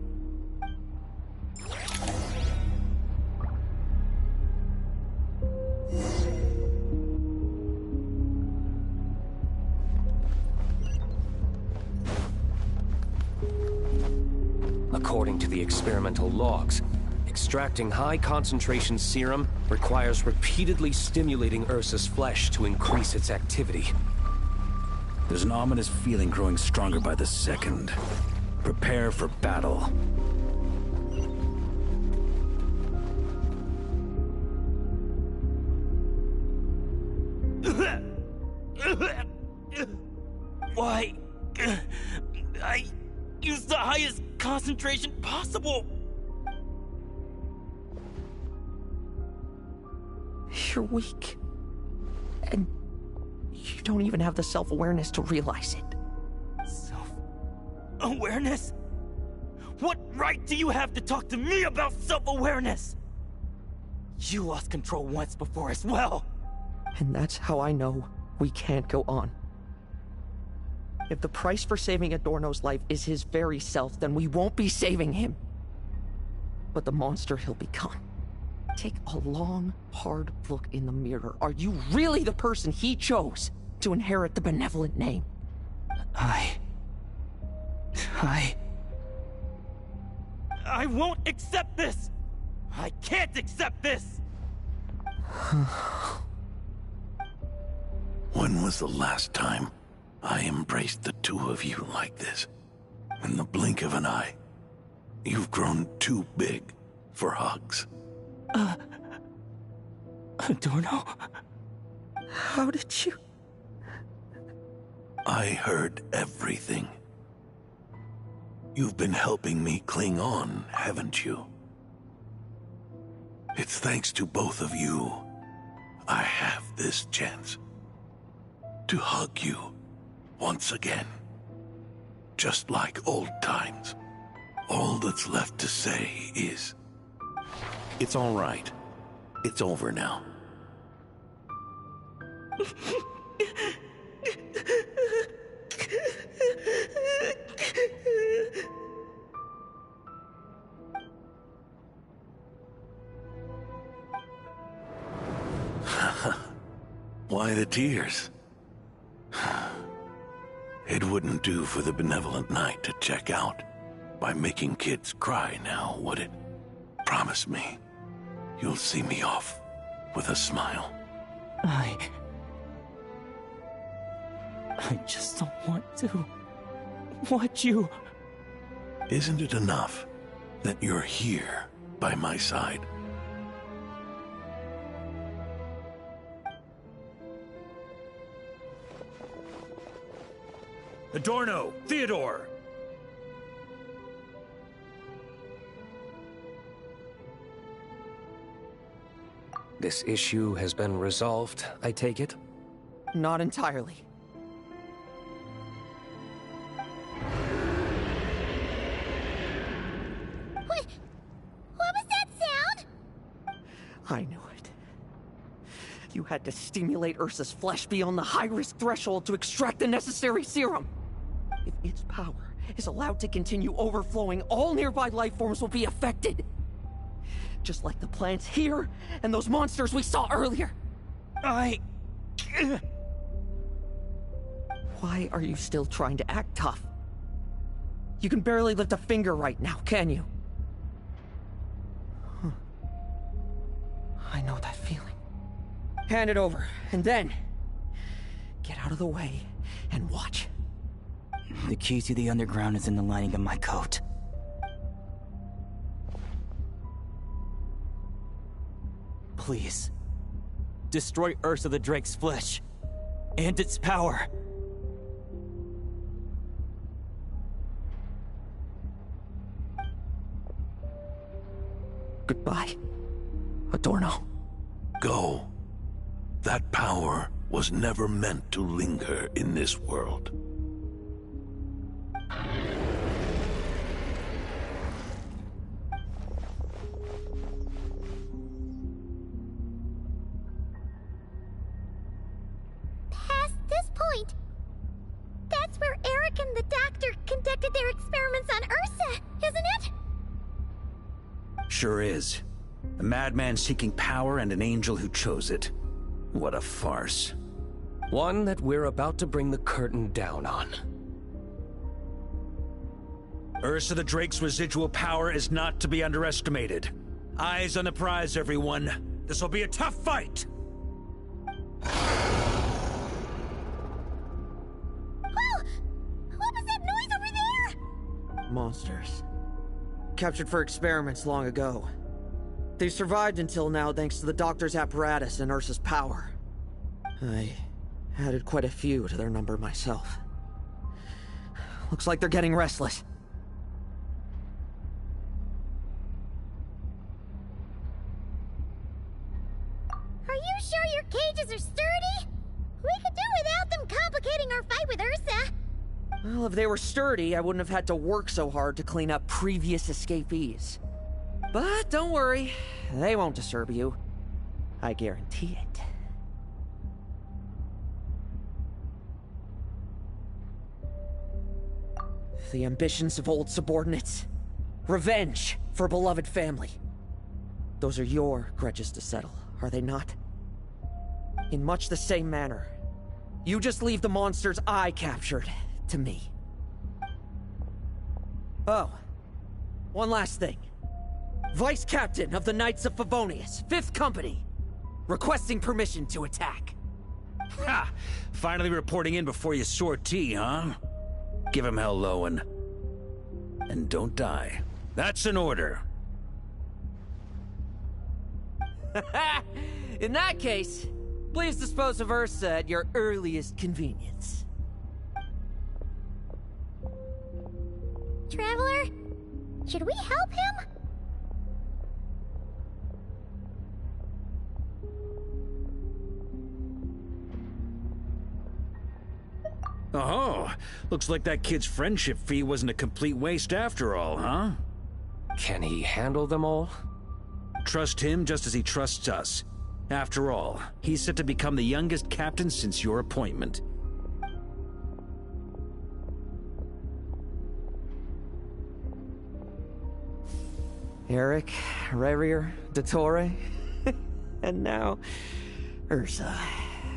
Speaker 14: According to the experimental logs, extracting high-concentration serum requires repeatedly stimulating Ursa's flesh to increase its activity.
Speaker 6: There's an ominous feeling growing stronger by the second. Prepare for battle.
Speaker 16: Why? I used the highest concentration possible.
Speaker 7: You're weak. And you don't even have the self-awareness to realize it.
Speaker 16: Self-awareness? What right do you have to talk to me about self-awareness? You lost control once before as well.
Speaker 7: And that's how I know we can't go on. If the price for saving Adorno's life is his very self, then we won't be saving him, but the monster he'll become. Take a long, hard look in the mirror. Are you really the person he chose to inherit the benevolent name?
Speaker 16: I won't accept this! I can't accept this!
Speaker 8: When was the last time I embraced the two of you like this? In the blink of an eye. You've grown too big for hugs.
Speaker 16: Adorno?
Speaker 7: How did you?
Speaker 8: I heard everything. You've been helping me cling on, haven't you? It's thanks to both of you I have this chance to hug you once again. Just like old times. All that's left to say is, it's all right. It's over now. Why the tears? It wouldn't do for the benevolent knight to check out by making kids cry now, would it? Promise me, you'll see me off with a smile.
Speaker 16: I just don't want to watch you.
Speaker 8: Isn't it enough that you're here by my side?
Speaker 6: Adorno! Theodore!
Speaker 14: This issue has been resolved, I take it?
Speaker 7: Not entirely.
Speaker 2: What was that sound?
Speaker 7: I knew it. You had to stimulate Ursa's flesh beyond the high-risk threshold to extract the necessary serum. If its power is allowed to continue overflowing, all nearby life forms will be affected. Just like the plants here and those monsters we saw earlier. Why are you still trying to act tough? You can barely lift a finger right now, can you? I know that feeling. Hand it over, and then get out of the way and watch.
Speaker 16: The key to the underground is in the lining of my coat. Please, destroy Ursa the Drake's flesh and its power.
Speaker 7: Goodbye, Adorno.
Speaker 8: Go. That power was never meant to linger in this world.
Speaker 2: Past this point, that's where Eric and the doctor conducted their experiments on Ursa, isn't it?
Speaker 6: Sure is. A madman seeking power and an angel who chose it. What a farce.
Speaker 14: One that we're about to bring the curtain down on.
Speaker 6: Ursa the Drake's residual power is not to be underestimated. Eyes on the prize, everyone. This will be a tough fight!
Speaker 2: Oh! What was that noise over there?
Speaker 7: Monsters. Captured for experiments long ago. They survived until now thanks to the doctor's apparatus and Ursa's power. I added quite a few to their number myself. Looks like they're getting restless.
Speaker 2: Are you sure your cages are sturdy? We could do without them complicating our fight with Ursa.
Speaker 7: Well, if they were sturdy, I wouldn't have had to work so hard to clean up previous escapees. But don't worry, they won't disturb you. I guarantee it. The ambitions of old subordinates. Revenge for beloved family. Those are your grudges to settle, are they not? In much the same manner, you just leave the monsters I captured to me. Oh, one last thing. Vice Captain of the Knights of Favonius, 5th Company, requesting permission to attack.
Speaker 6: Ha! Finally reporting in before you sortie, huh? Give him hell, Lohen. And don't die. That's an order.
Speaker 7: In that case, please dispose of Ursa at your earliest convenience.
Speaker 2: Traveler, should we help him?
Speaker 6: Oh, looks like that kid's friendship fee wasn't a complete waste after all, huh?
Speaker 14: Can he handle them all?
Speaker 6: Trust him just as he trusts us. After all, he's set to become the youngest captain since your appointment.
Speaker 7: Eric, Revier, Dottore, and now Ursa.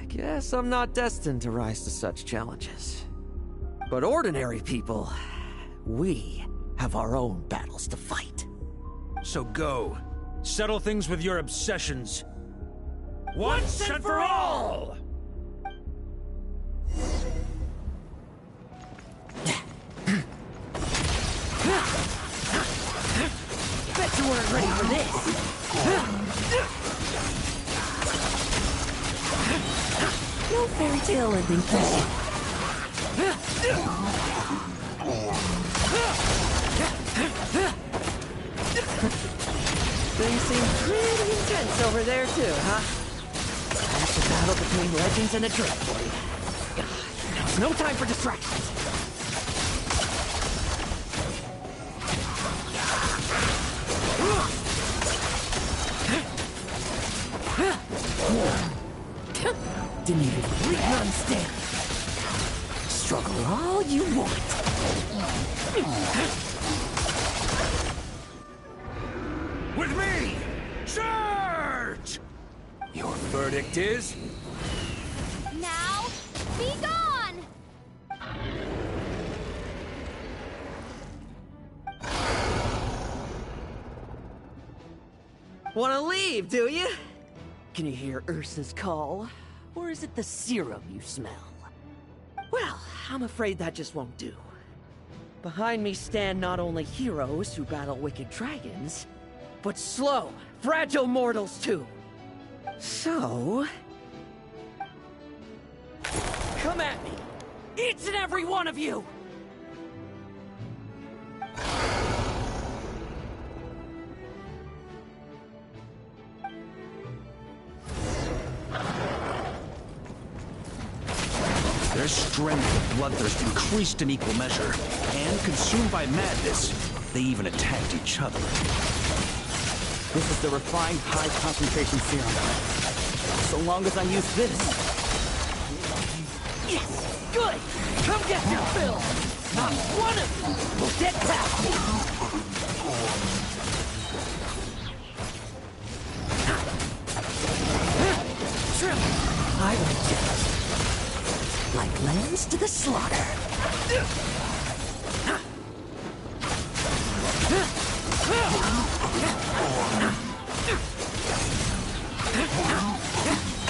Speaker 7: Guess I'm not destined to rise to such challenges. But ordinary people, we have our own battles to fight.
Speaker 6: So go. Settle things with your obsessions. Once and for all!
Speaker 7: Bet you weren't ready for this.
Speaker 17: No fairy tale ending for you.
Speaker 7: Things seem pretty intense over there too, huh? That's a battle between legends and a drake for you. Now's no time for distractions.
Speaker 17: Didn't even completely understand. Struggle all you want.
Speaker 6: With me! Charge!
Speaker 10: Your verdict is?
Speaker 13: Now, be gone!
Speaker 7: Wanna leave, do you? Can you hear Ursa's call? Or is it the serum you smell? Well, I'm afraid that just won't do. Behind me stand not only heroes who battle wicked dragons, but slow, fragile mortals too. So... come at me! Each and every one of you!
Speaker 6: Their strength and bloodthirst increased in equal measure, and consumed by madness, they even attacked each other.
Speaker 16: This is the refined high-concentration serum. So long as I use this...
Speaker 7: Yes! Good! Come get your fill! Not one of you will get past me! I like it. Like lambs to the slaughter.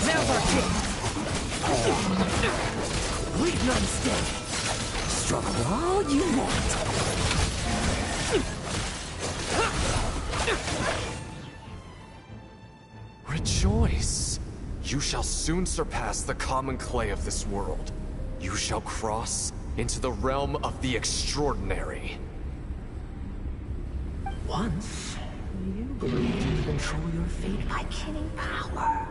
Speaker 7: Now's our chance. Leave none stay. Struggle all you want.
Speaker 1: Rejoice! You shall soon surpass the common clay of this world. You shall cross into the realm of the extraordinary.
Speaker 17: Once, you believed you could control your fate by killing power.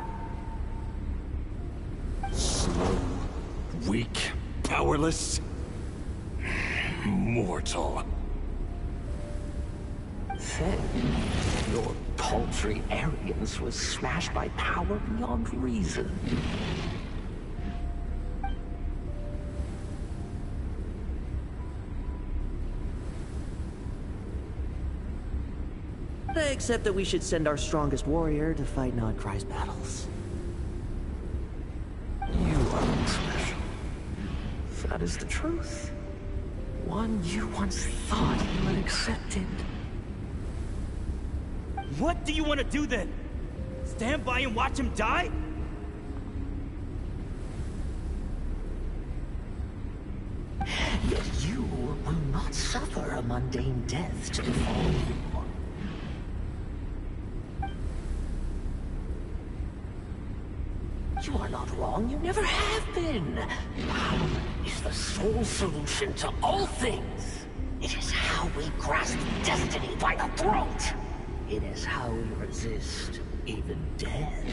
Speaker 6: Slow, weak, powerless, mortal.
Speaker 17: Then, your paltry arrogance was smashed by power beyond reason.
Speaker 7: Except that we should send our strongest warrior to fight Nodcry's battles.
Speaker 17: You are special. That is the truth. One you once thought you had accepted.
Speaker 16: What do you want to do then? Stand by and watch him die?
Speaker 17: Yet you will not suffer a mundane death to befall you. You are not wrong, you never have been. Power is the sole solution to all things. It is how we grasp destiny by the throat. It is how we resist even death.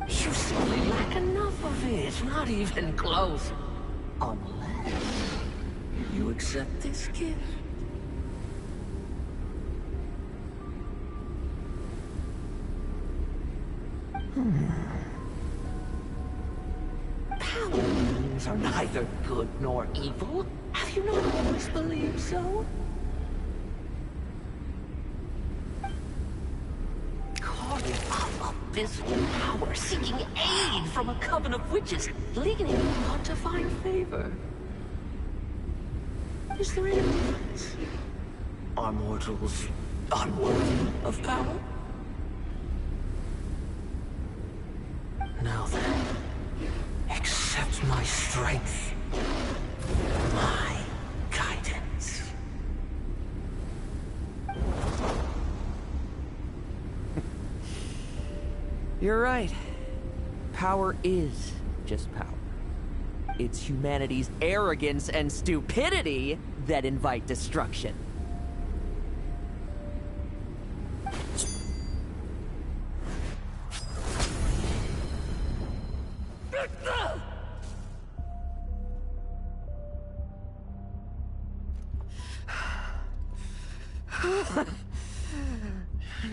Speaker 17: You simply lack enough of it, not even close. Unless you accept this gift. Power beings are neither good nor evil. Have you not always believed so? Carving up abysmal power, seeking aid from a coven of witches, leading on to find favor. Is there any difference? Are mortals unworthy of power? Now then, accept my strength, my guidance.
Speaker 7: You're right. Power is just power. It's humanity's arrogance and stupidity that invite destruction.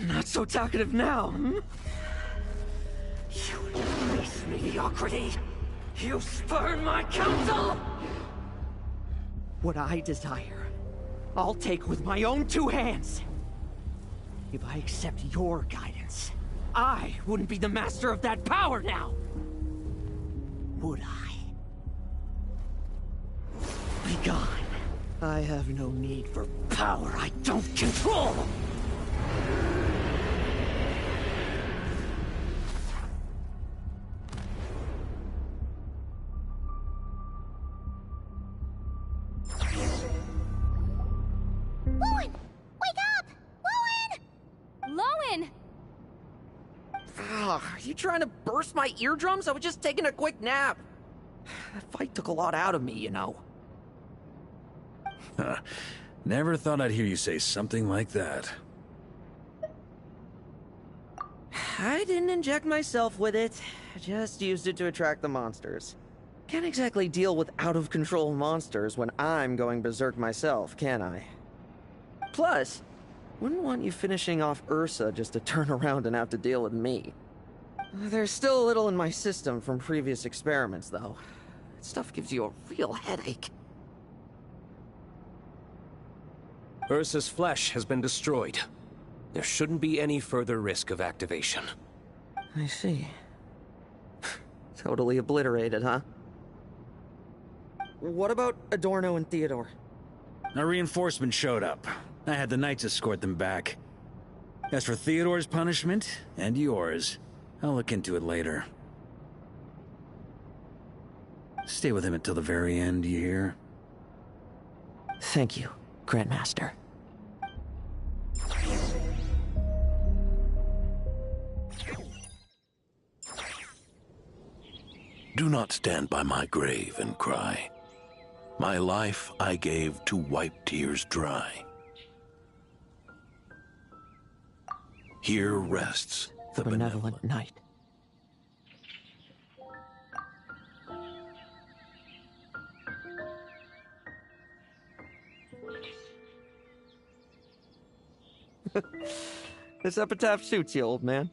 Speaker 7: Not so talkative now, hmm?
Speaker 17: You embrace mediocrity. You spurn my counsel.
Speaker 7: What I desire, I'll take with my own two hands. If I accept your guidance, I wouldn't be the master of that power now. Would I? Be gone. I have no need for power I don't control. you trying to burst my eardrums? I was just taking a quick nap. That fight took a lot out of me, you know.
Speaker 6: Never thought I'd hear you say something like that.
Speaker 7: I didn't inject myself with it. I just used it to attract the monsters. Can't exactly deal with out-of-control monsters when I'm going berserk myself, can I? Plus, wouldn't want you finishing off Ursa just to turn around and have to deal with me. There's still a little in my system from previous experiments, though. That stuff gives you a real headache.
Speaker 14: Ursa's flesh has been destroyed. There shouldn't be any further risk of activation.
Speaker 7: I see. Totally obliterated, huh? What about Adorno and Theodore?
Speaker 6: A reinforcement showed up. I had the Knights escort them back. As for Theodore's punishment, and yours, I'll look into it later. Stay with him until the very end, you hear?
Speaker 7: Thank you, Grandmaster.
Speaker 8: Do not stand by my grave and cry. My life I gave to wipe tears dry. Here rests the
Speaker 7: benevolent Knight. This epitaph suits you, old man.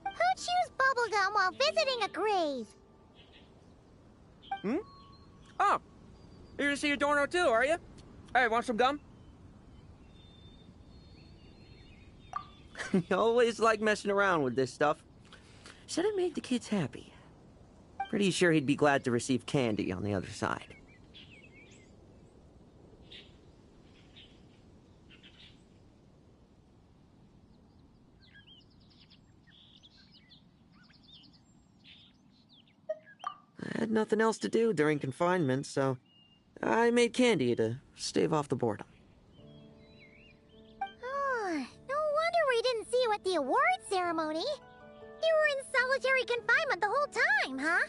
Speaker 2: Who chews bubblegum while visiting a grave?
Speaker 7: Hmm? Oh, you're gonna see Adorno too, are you? Hey, want some gum? You always like messing around with this stuff. Said it made the kids happy. Pretty sure he'd be glad to receive candy on the other side. I had nothing else to do during confinement, so I made candy to stave off the boredom.
Speaker 2: Oh, no wonder we didn't see you at the award ceremony. You were in solitary confinement the whole time, huh?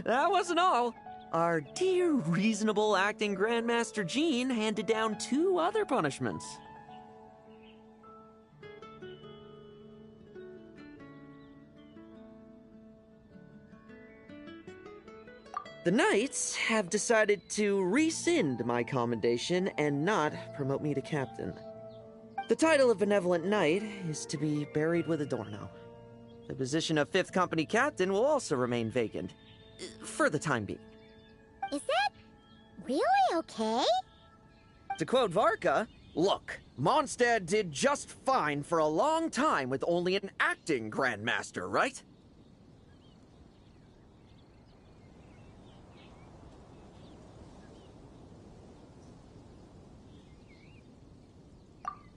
Speaker 7: That wasn't all. Our dear, reasonable acting Grandmaster Jean handed down 2 other punishments. The Knights have decided to rescind my commendation and not promote me to captain. The title of Benevolent Knight is to be buried with Adorno. The position of 5th Company Captain will also remain vacant, for the time being.
Speaker 2: Is that really okay?
Speaker 7: To quote Varka, look, Mondstadt did just fine for a long time with only an acting Grandmaster, right?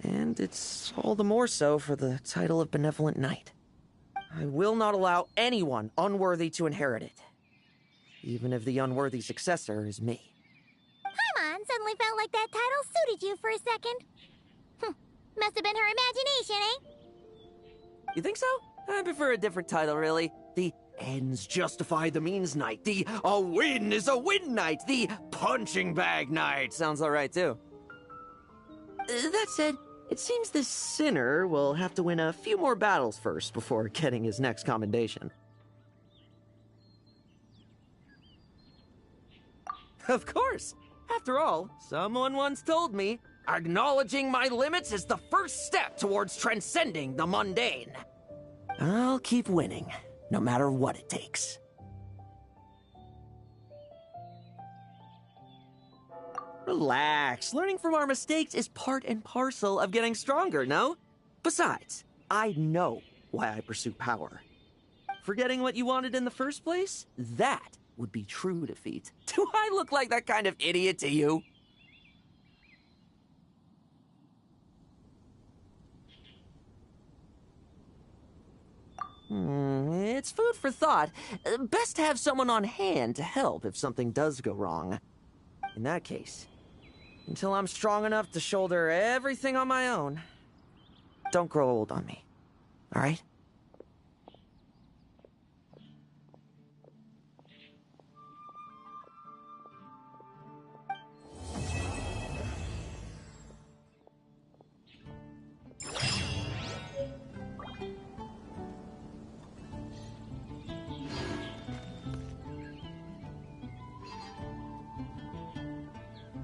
Speaker 7: And it's all the more so for the title of Benevolent Knight. I will not allow anyone unworthy to inherit it, even if the unworthy successor is me.
Speaker 2: Paimon suddenly felt like that title suited you for a second. Must have been her imagination, eh?
Speaker 7: You think so? I prefer a different title, really. The ends justify the means Knight. The a win is a win Knight. The punching bag Knight. Sounds alright, too. That said, it seems this sinner will have to win a few more battles first before getting his next commendation. Of course. After all, someone once told me, acknowledging my limits is the first step towards transcending the mundane. I'll keep winning, no matter what it takes. Relax. Learning from our mistakes is part and parcel of getting stronger, no? Besides, I know why I pursue power. Forgetting what you wanted in the first place? That would be true defeat. Do I look like that kind of idiot to you? It's food for thought. Best to have someone on hand to help if something does go wrong. In that case, Until I'm strong enough to shoulder everything on my own. Don't grow old on me, all right?